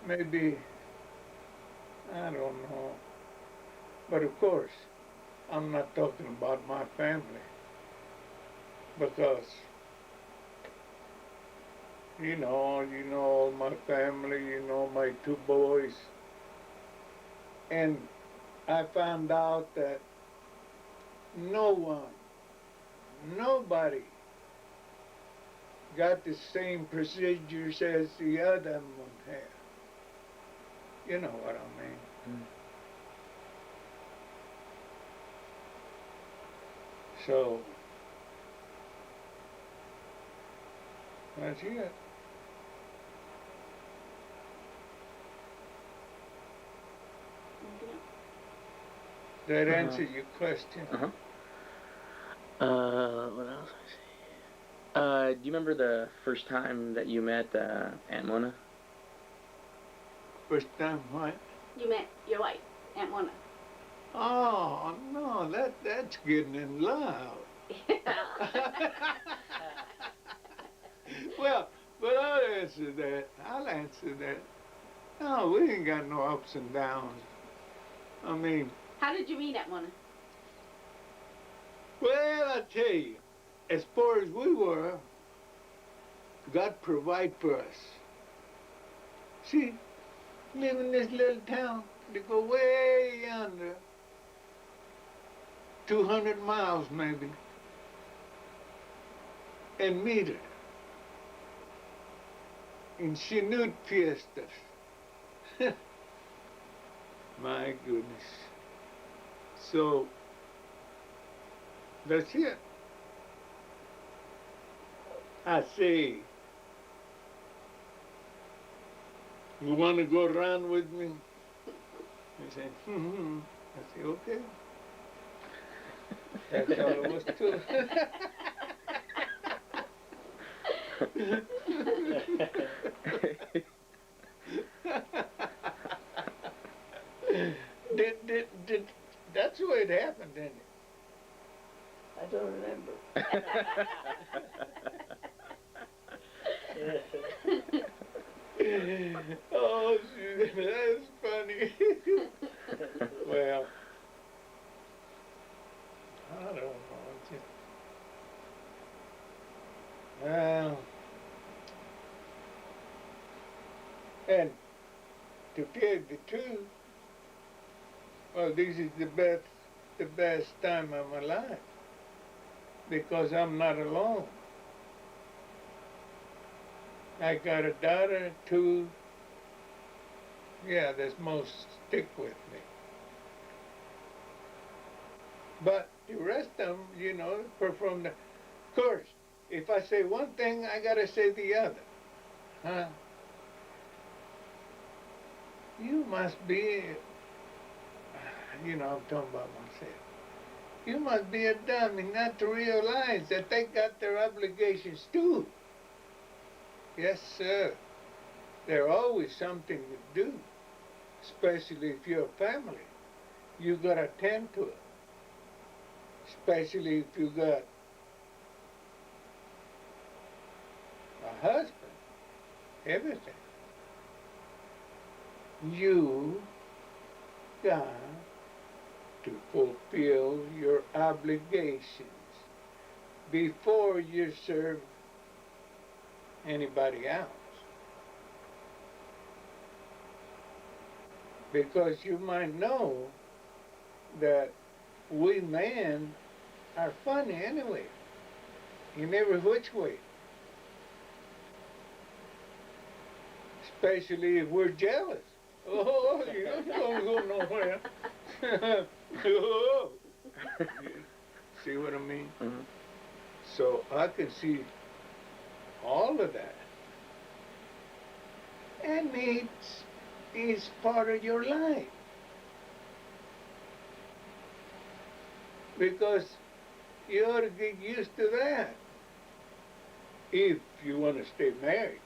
Maybe, I don't know. But of course, I'm not talking about my family because you know all my family, you know my two boys, and I found out that no one, nobody got the same procedures as the other one had. You know what I mean? Mm. So that's it. Anything else? That answer your question? Uh-huh. What else? I see. Do you remember the first time that you met Aunt Mona? First time what? You met your wife, Aunt Mona. Oh no, that's getting in love. Well, but I'll answer that. I'll answer that. No, we ain't got no ups and downs. I mean, How did you meet Aunt Mona? well, I tell you, as poor as we were, God provide for us. See, live in this little town, they go way yonder, 200 miles maybe, and meet her in Chinook fiestas. My goodness. So, that's it. I say, you want to go around with me? I say, I say, okay. That's all it was to did, that's the way it happened, didn't it? I don't remember. Oh, shoot, that's funny. Well, I don't know. Well, and to tell you the truth, well, this is the best time of my life because I'm not alone. I got a daughter, two. Yeah, that's most stick with me. But the rest of them, from the. Of course, if I say one thing, I gotta say the other. Huh? You must be, I'm talking about myself. You must be a dummy not to realize that they got their obligations too. Yes, sir. There's always something to do, especially if you're a family. You gotta tend to it, especially if you got a husband, everything. You got to fulfill your obligations before you serve anybody else. Because you might know that we men are funny anyway, in every which way. Especially if we're jealous. Oh, you don't go nowhere. Oh. See what I mean? Mm-hmm. So I can see all of that. And it's part of your life. Because you ought to get used to that if you want to stay married.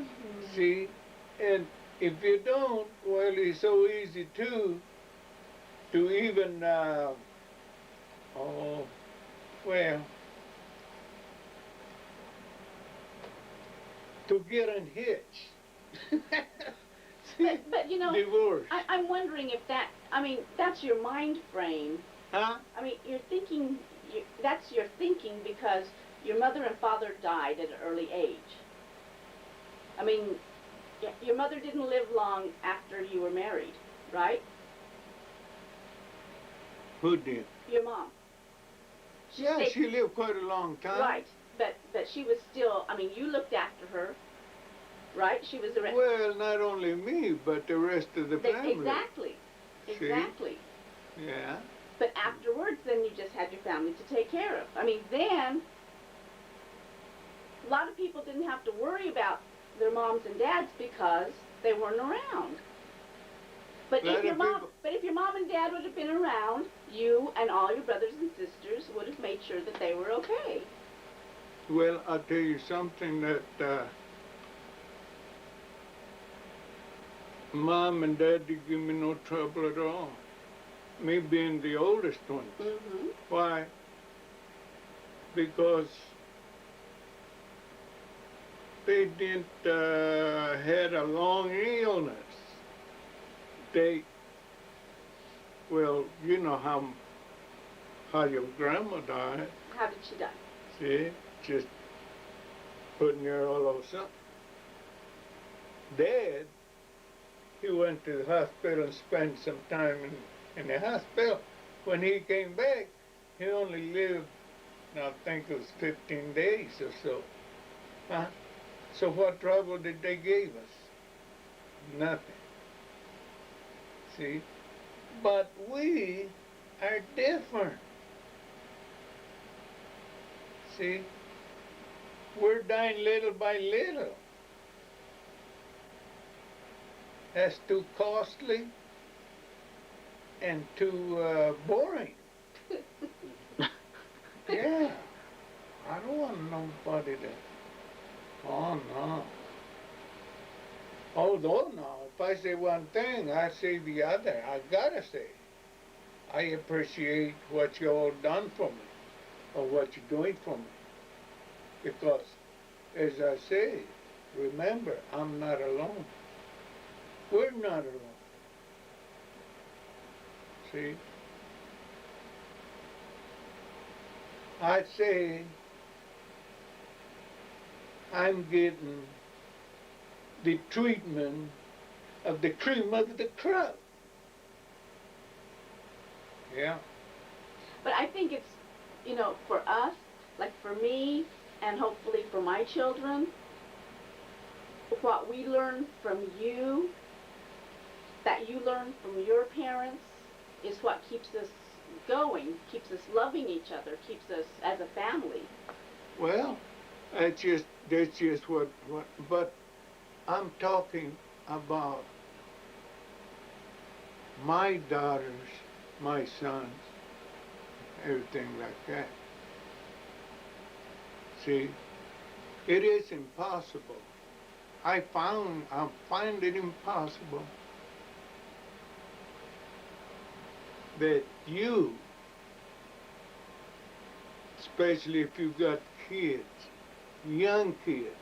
Mm-hmm. See? And if you don't, well, it's so easy to even, to get unhitched. but you know, Divorce. I'm wondering if that, I mean, that's your mind frame. Huh? I mean, you're thinking, that's your thinking because your mother and father died at an early age. I mean, your mother didn't live long after you were married, right? Who did? Your mom. Yeah, stayed- she lived quite a long time. Right, but she was still, I mean, you looked after her, right? She was the rest. Well, not only me, but the rest of the family. Exactly, See? exactly. Yeah. But afterwards, then you just had your family to take care of. I mean, then, a lot of people didn't have to worry about their moms and dads because they weren't around. But if your mom and dad would have been around, you and all your brothers and sisters would have made sure that they were okay. Well, I'll tell you something that Mom and Dad didn't give me no trouble at all. Me being the oldest one. Mm-hmm. Why? Because they didn't had a long illness. They, well, you know how your grandma died. How did she die? See, just putting her all over something. Dad, he went to the hospital and spent some time in the hospital. When he came back, he only lived, I think it was 15 days or so. Huh? So what trouble did they give us? Nothing. See? But we are different. See? We're dying little by little. That's too costly and too boring. Yeah. I don't want nobody to. Oh, no. Although, no, if I say one thing, I say the other. I gotta say. I appreciate what you all done for me, or what you're doing for me. Because, as I say, remember, I'm not alone. We're not alone. See? I'd say I'm getting the treatment of the cream of the crop. Yeah. But I think it's, you know, for us, like for me, and hopefully for my children, what we learn from you, that you learn from your parents, is what keeps us going, keeps us loving each other, keeps us as a family. Well, that's just what, but I'm talking about my daughters, my sons, everything like that. See, it is impossible. I find it impossible that you, especially if you've got kids, young kids,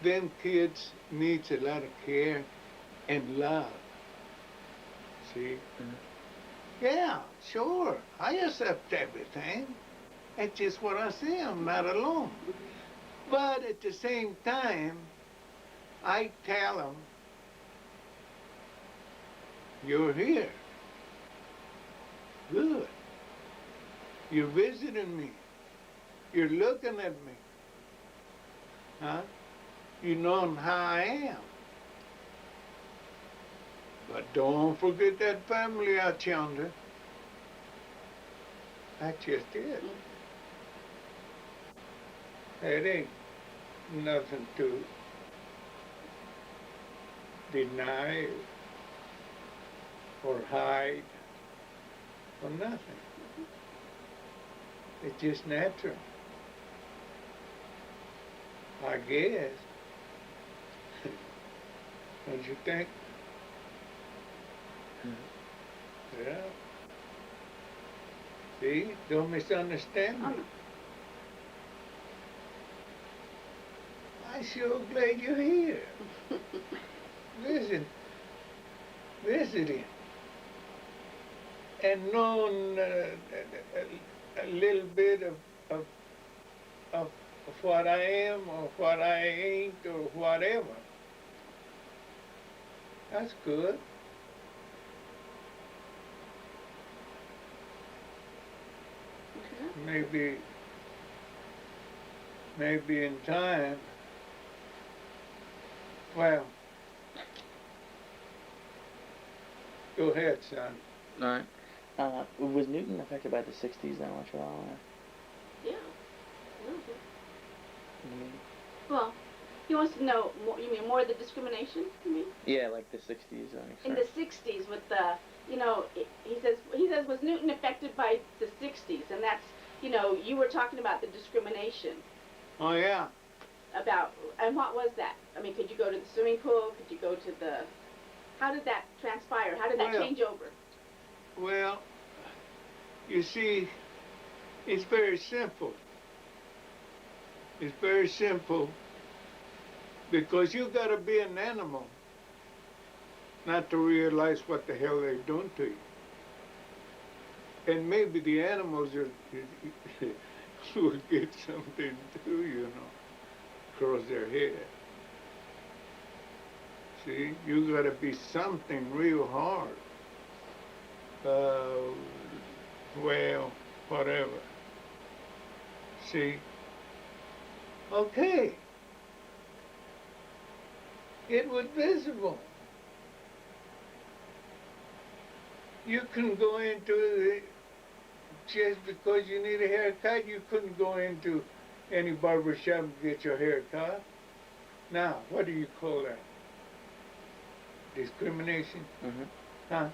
them kids needs a lot of care and love. See? Mm-hmm. Yeah, sure. I accept everything. It's just what I say. I'm not alone. But at the same time, I tell them, you're here. Good. You're visiting me. You're looking at me. Huh? You know how I am. But don't forget that family out yonder. That's just it. It ain't nothing to deny or hide or nothing. It's just natural. I guess. Don't you think? Yeah. See? Don't misunderstand me. I'm sure glad you're here. Listen, visiting and knowing a little bit of, of what I am or what I ain't or whatever. That's good. Okay. Maybe in time. Well, go ahead, son. All right. Was Newton affected by the '60s that much at all? Or? Yeah. A little bit. Mhm. Well, he wants to know more. You mean more of the discrimination? You mean? Yeah, like the '60s. In the '60s, with the, he says was Newton affected by the '60s, and that's, you were talking about the discrimination. Oh yeah. About, and what was that? I mean, could you go to the swimming pool? Could you go to the? How did that transpire? How did that change over? Well, you see, it's very simple. It's very simple because you got to be an animal not to realize what the hell they're doing to you. And maybe the animals will get something too, across their head. See, you got to be something real hard. Well, whatever. See, okay. It was visible. You can go into just because you need a haircut, you couldn't go into any barber shop and get your hair cut. Now, what do you call that? Discrimination? Mm-hmm. Huh?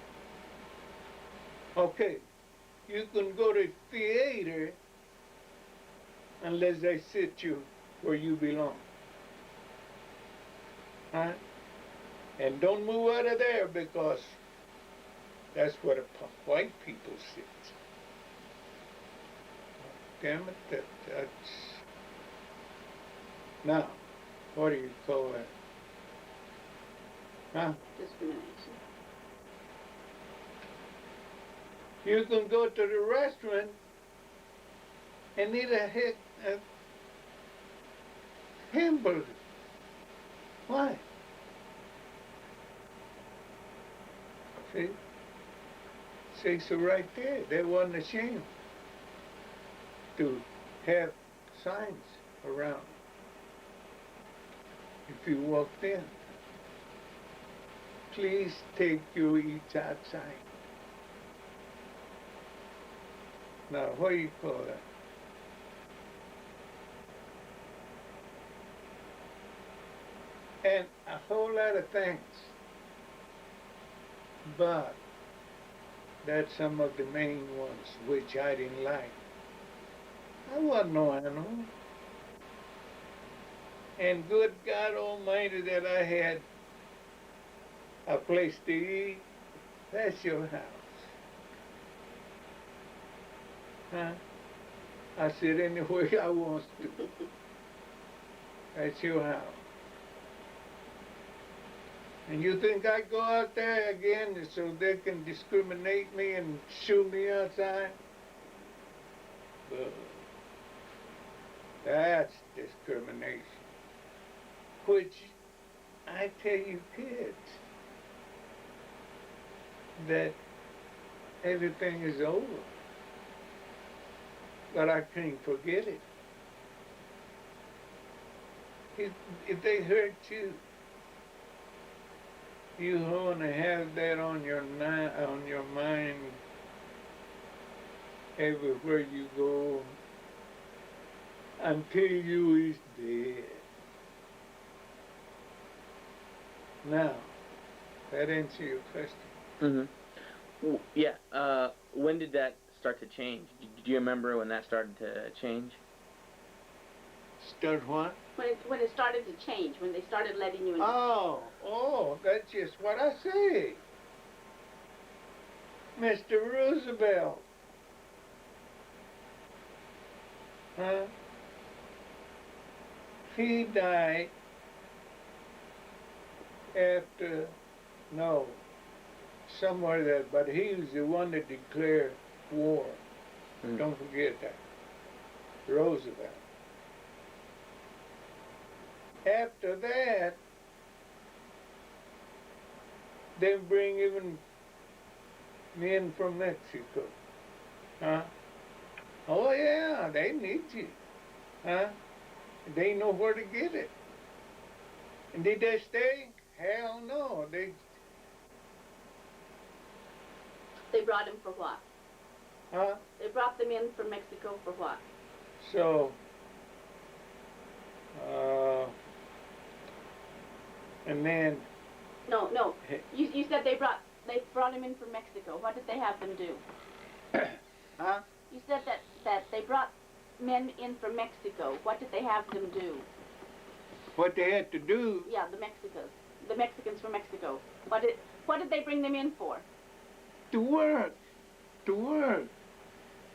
Okay. You can go to theater unless they sit you where you belong. Huh? And don't move out of there because that's where the white people sit. Damn it, that's... Now, what do you call that? Huh? Discrimination. You can go to the restaurant and eat a hamburger. Why? See? See, so right there, they wasn't ashamed to have signs around if you walked in. Please take your eats outside. Now, what do you call that? And a whole lot of things. But that's some of the main ones which I didn't like. I wasn't no animal. And good God Almighty that I had a place to eat. That's your house. Huh? I sit anywhere I want to. That's your house. And you think I go out there again so they can discriminate me and shoot me outside? That's discrimination. Which, I tell you kids, that everything is over. But I can't forget it. If they hurt you, you want to have that on your mind everywhere you go until you is dead. Now, that answer your question? Mm-hmm. Yeah. When did that start to change? Do you remember when that started to change? Start what? When it started to change, when they started letting you in. Oh, that's just what I say. Mr. Roosevelt. Huh? He died after, no, somewhere there, but he was the one that declared war. Mm. Don't forget that. Roosevelt. After that, they bring even men from Mexico. Huh? Oh yeah, they need you. Huh? They know where to get it. And did they stay? Hell no. They brought him for what? Huh? They brought them in from Mexico for what? So, and then, No. You said they brought him in from Mexico. What did they have them do? huh? You said that they brought men in from Mexico. What did they have them do? What they had to do, Yeah, the Mexicans from Mexico. What did they bring them in for? to work,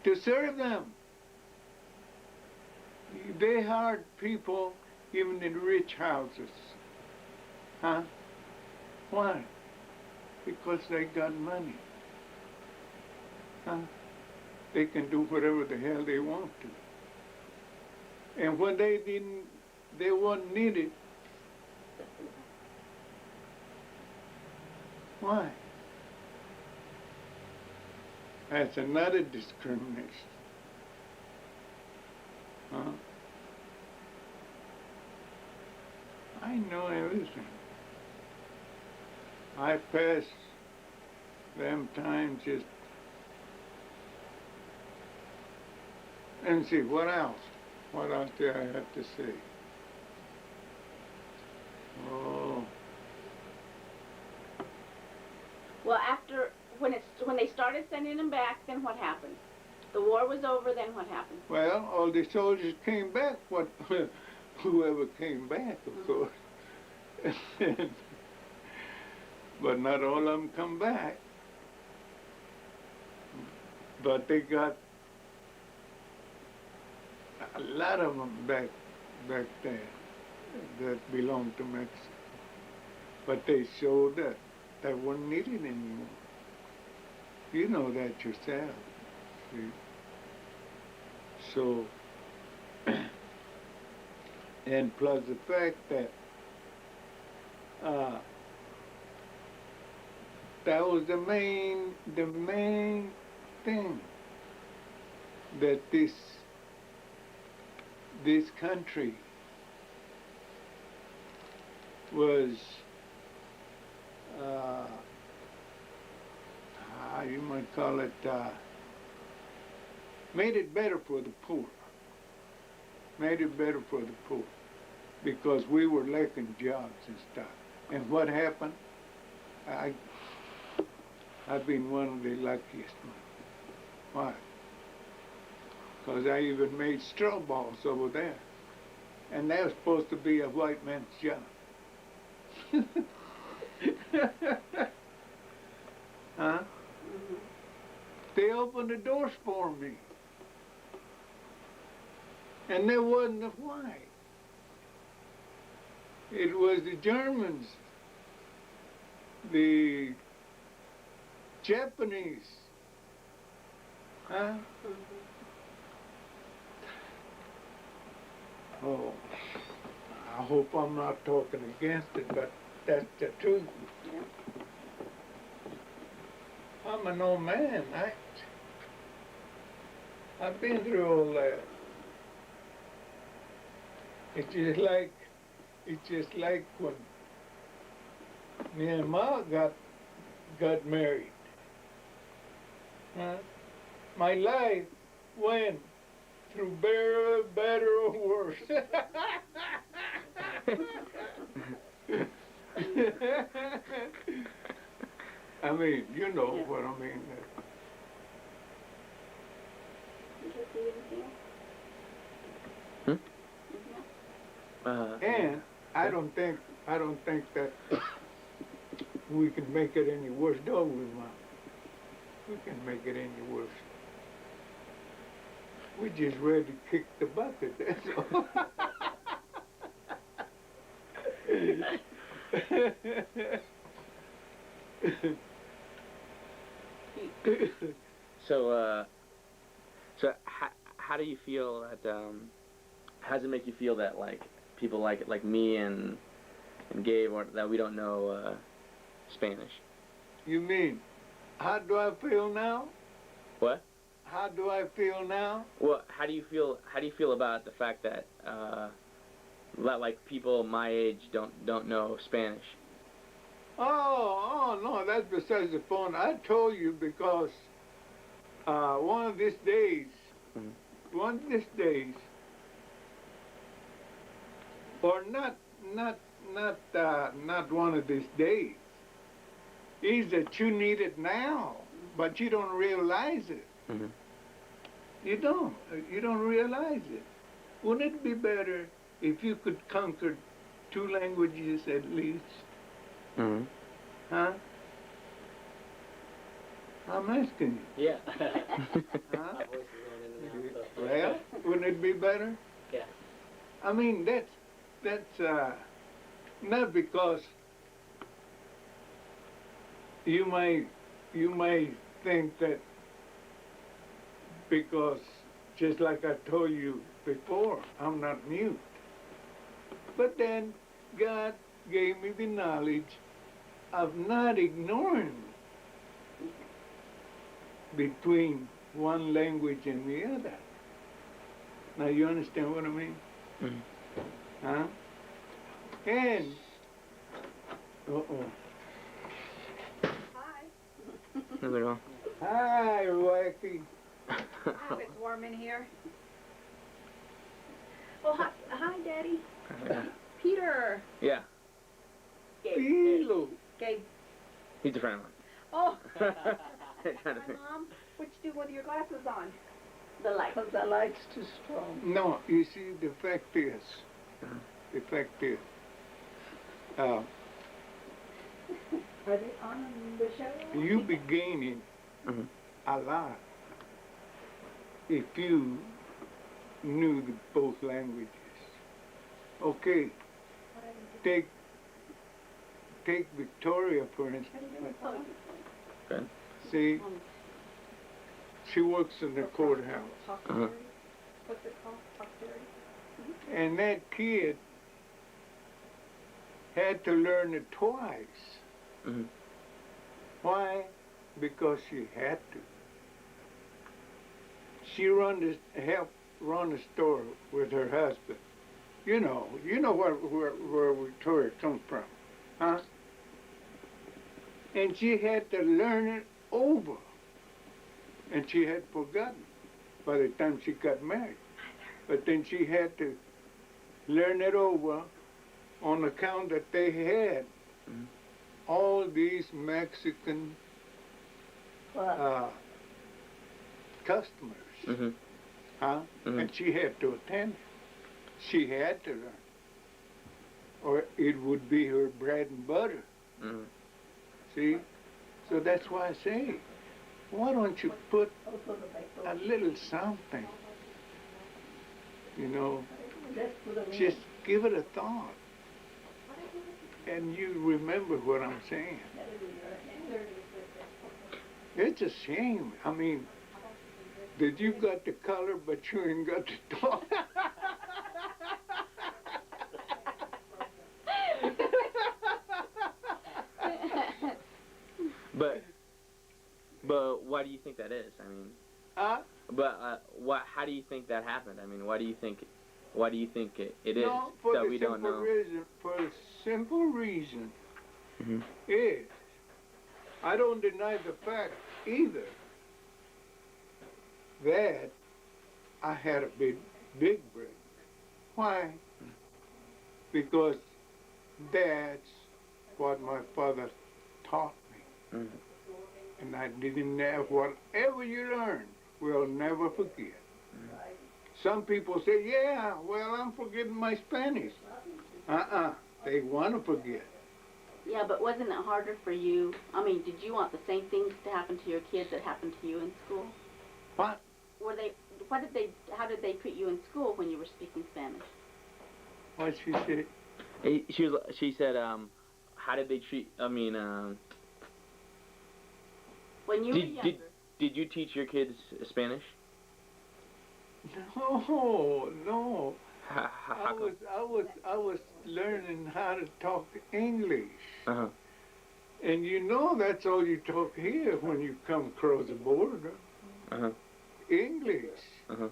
to serve them. They hired people even in rich houses. Huh? Why? Because they got money. Huh? They can do whatever the hell they want to. And when they weren't needed. Why? That's another discrimination. Huh? I know everything. I pass them times just and see what else. What else do I have to say? Oh, Well, when they started sending them back, then what happened? The war was over. Then what happened? well, all the soldiers came back. What, whoever came back, of course. But not all of them come back. But they got a lot of them back there that belonged to Mexico. But they showed that they weren't needed anymore. You know that yourself. See? So, and plus the fact that that was the main thing that this country was you might call it made it better for the poor. Made it better for the poor because we were lacking jobs and stuff. And what happened? I've been one of the luckiest ones. Why? Because I even made straw balls over there. And that was supposed to be a white man's job. Huh? Mm-hmm. They opened the doors for me. And there wasn't a white. It was the Germans, the Japanese. Huh? Oh, I hope I'm not talking against it, but that's the truth. Yeah. I'm an old man. I've been through all that. It's just like when me and Ma got married. Huh? My life went through better or worse. I mean, you know Yeah. what I mean. You can see anything else? Hmm? Anything else? And I don't think that we can make it any worse. No, we won't. We can make it any worse. We're just ready to kick the bucket, that's all. So, so how do you feel that, how does it make you feel that, like, people like me and Gabe, or that we don't know, Spanish? You mean, how do I feel now? What? How do I feel now? Well, how do you feel about the fact that, that, like, people my age don't know Spanish? Oh, no, that's besides the point. I told you because one of these days, one of these days, or not one of these days, is that you need it now, but you don't realize it. Mm-hmm. You don't realize it. Wouldn't it be better if you could conquer 2 languages at least? Mm-hmm. Huh? I'm asking you. Yeah. Huh? My voice is going in and out, so. Well, wouldn't it be better? Yeah. I mean, that's not because you may think that because just like I told you before, I'm not mute. But then God gave me the knowledge of not ignoring between one language and the other. Now you understand what I mean? Mm-hmm. Huh? And uh-oh. Hi. How's it going? Hi, Wacky. Oh, it's warm in here. Oh, hi, Daddy. Peter. Yeah, Gabe. Philo. Gabe. he's a friend of mine. Oh. Trying to Hi, think. Mom. What you do with your glasses on? The light. Because the light's too strong. No, you see, the fact is, Are they on the show? you be gaining Mm-hmm. a lot if you knew both languages. Okay, take Victoria for instance. Good. See, she works in the courthouse, Uh-huh. What's it called? Posterity? and that kid had to learn it twice. Mm-hmm. Why? Because she had to. She helped run the store with her husband. You know where Victoria comes from, huh? And she had to learn it over. And she had forgotten by the time she got married. But then she had to learn it over on account that they had all these Mexican customers, Mm-hmm. huh? Mhm. And she had to attend. She had to learn, or it would be her bread and butter. Mm-hmm. See, so that's why I say, why don't you put a little something? You know, just give it a thought, and you remember what I'm saying. It's a shame. I mean, that you got the color, but you ain't got the talk. But why do you think that is? I mean, but how do you think that happened? I mean, why do you think it is No, for that the we don't simple know? reason, for the simple reason Mm-hmm. is, I don't deny the fact either that I had a big break. Why? Because that's what my father taught me. Mm-hmm. And I didn't know, whatever you learn, we'll never forget. Some people say, yeah, well, I'm forgetting my Spanish. They want to forget. Yeah, but wasn't it harder for you? I mean, did you want the same things to happen to your kids that happened to you in school? What? How did they treat you in school when you were speaking Spanish? What she said? She said, how did they treat? I mean, When you were younger. did you teach your kids Spanish? No, no. How come? I was learning how to talk English. Uh-huh. And you know that's all you talk here when you come across the border. Uh-huh. English. Uh-huh.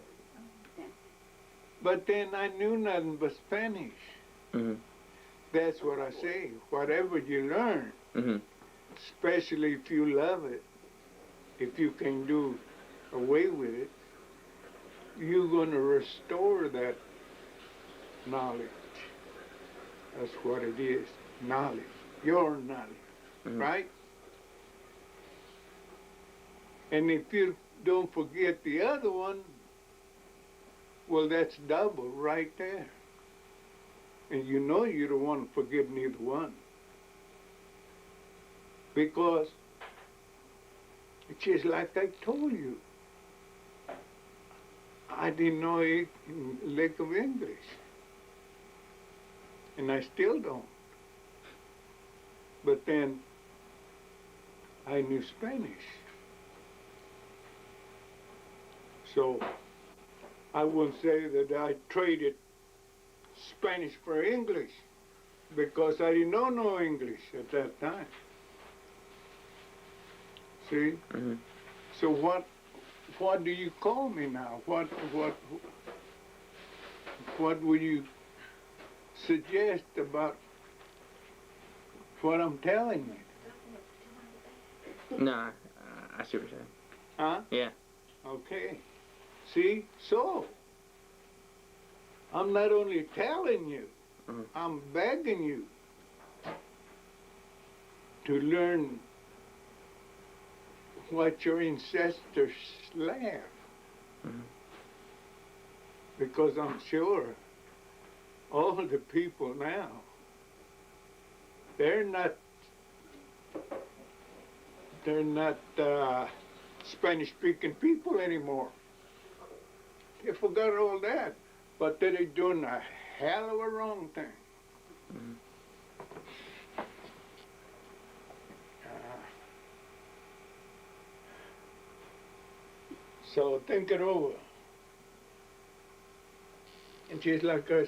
But then I knew nothing but Spanish. Mm-hmm. That's what I say. Whatever you learn, Mm-hmm. especially if you love it, if you can do away with it, you're going to restore that knowledge. That's what it is, knowledge, your knowledge, Mm-hmm. right? And if you don't forget the other one, well, that's double right there. And you know you don't want to forget neither one. Because it's just like I told you. I didn't know a lick of English. And I still don't. But then I knew Spanish. So I wouldn't say that I traded Spanish for English because I didn't know no English at that time. See? Mm-hmm. So what do you call me now? What would you suggest about what I'm telling you? No, I see what you're saying. Huh? Yeah. Okay. See? So I'm not only telling you, Mhm. I'm begging you to learn what your ancestors left. Mhm. Because I'm sure all the people now, they're not Spanish speaking people anymore. They forgot all that. But they're doing a hell of a wrong thing. Mhm. So think it over. And just like I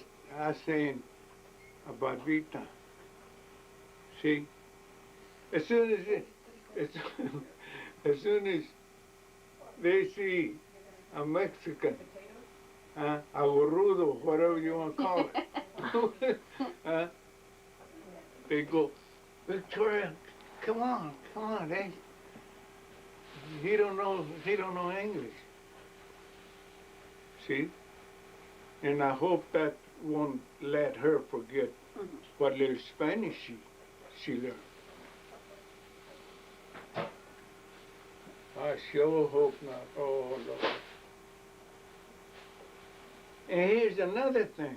was saying about Vita. See, as soon as they see a Mexican, a burrudo, whatever you want to call it, they go, Victoria, come on, he don't know English. See? And I hope that won't let her forget what little Spanish she learned. I sure hope not. Oh, Lord. And here's another thing.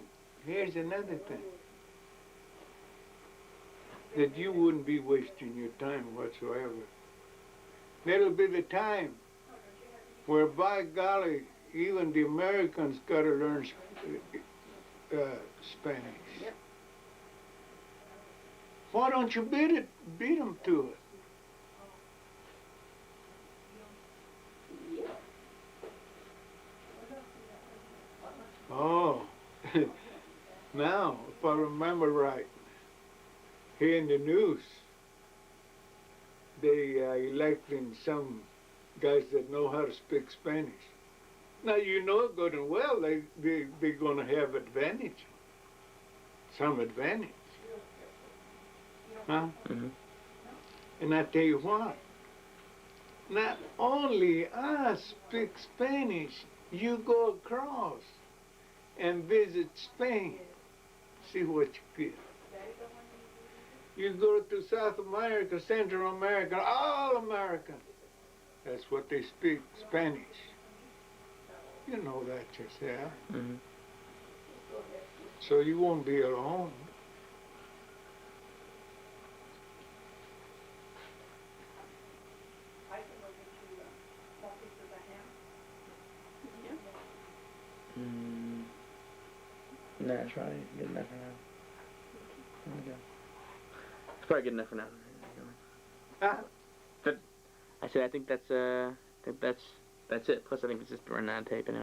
That you wouldn't be wasting your time whatsoever. That'll be the time where, by golly, even the Americans got to learn Spanish. Yep. Why don't you beat them to it? Yep. Oh, now, if I remember right, here in the news, they electing some guys that know how to speak Spanish. Now, you know good and well they're going to have advantage. Some advantage. Huh? Mm-hmm. And I tell you what, not only I speak Spanish, you go across and visit Spain, see what you get. You go to South America, Central America, all America, that's what they speak, Spanish. You know that yourself. Mm-hmm. So you won't be alone. Mm. No, that's right. Good enough for now. There we go. It's probably good enough for now. Huh? But I said I think that's think that's it. Plus, I think it's just running out of tape anyway.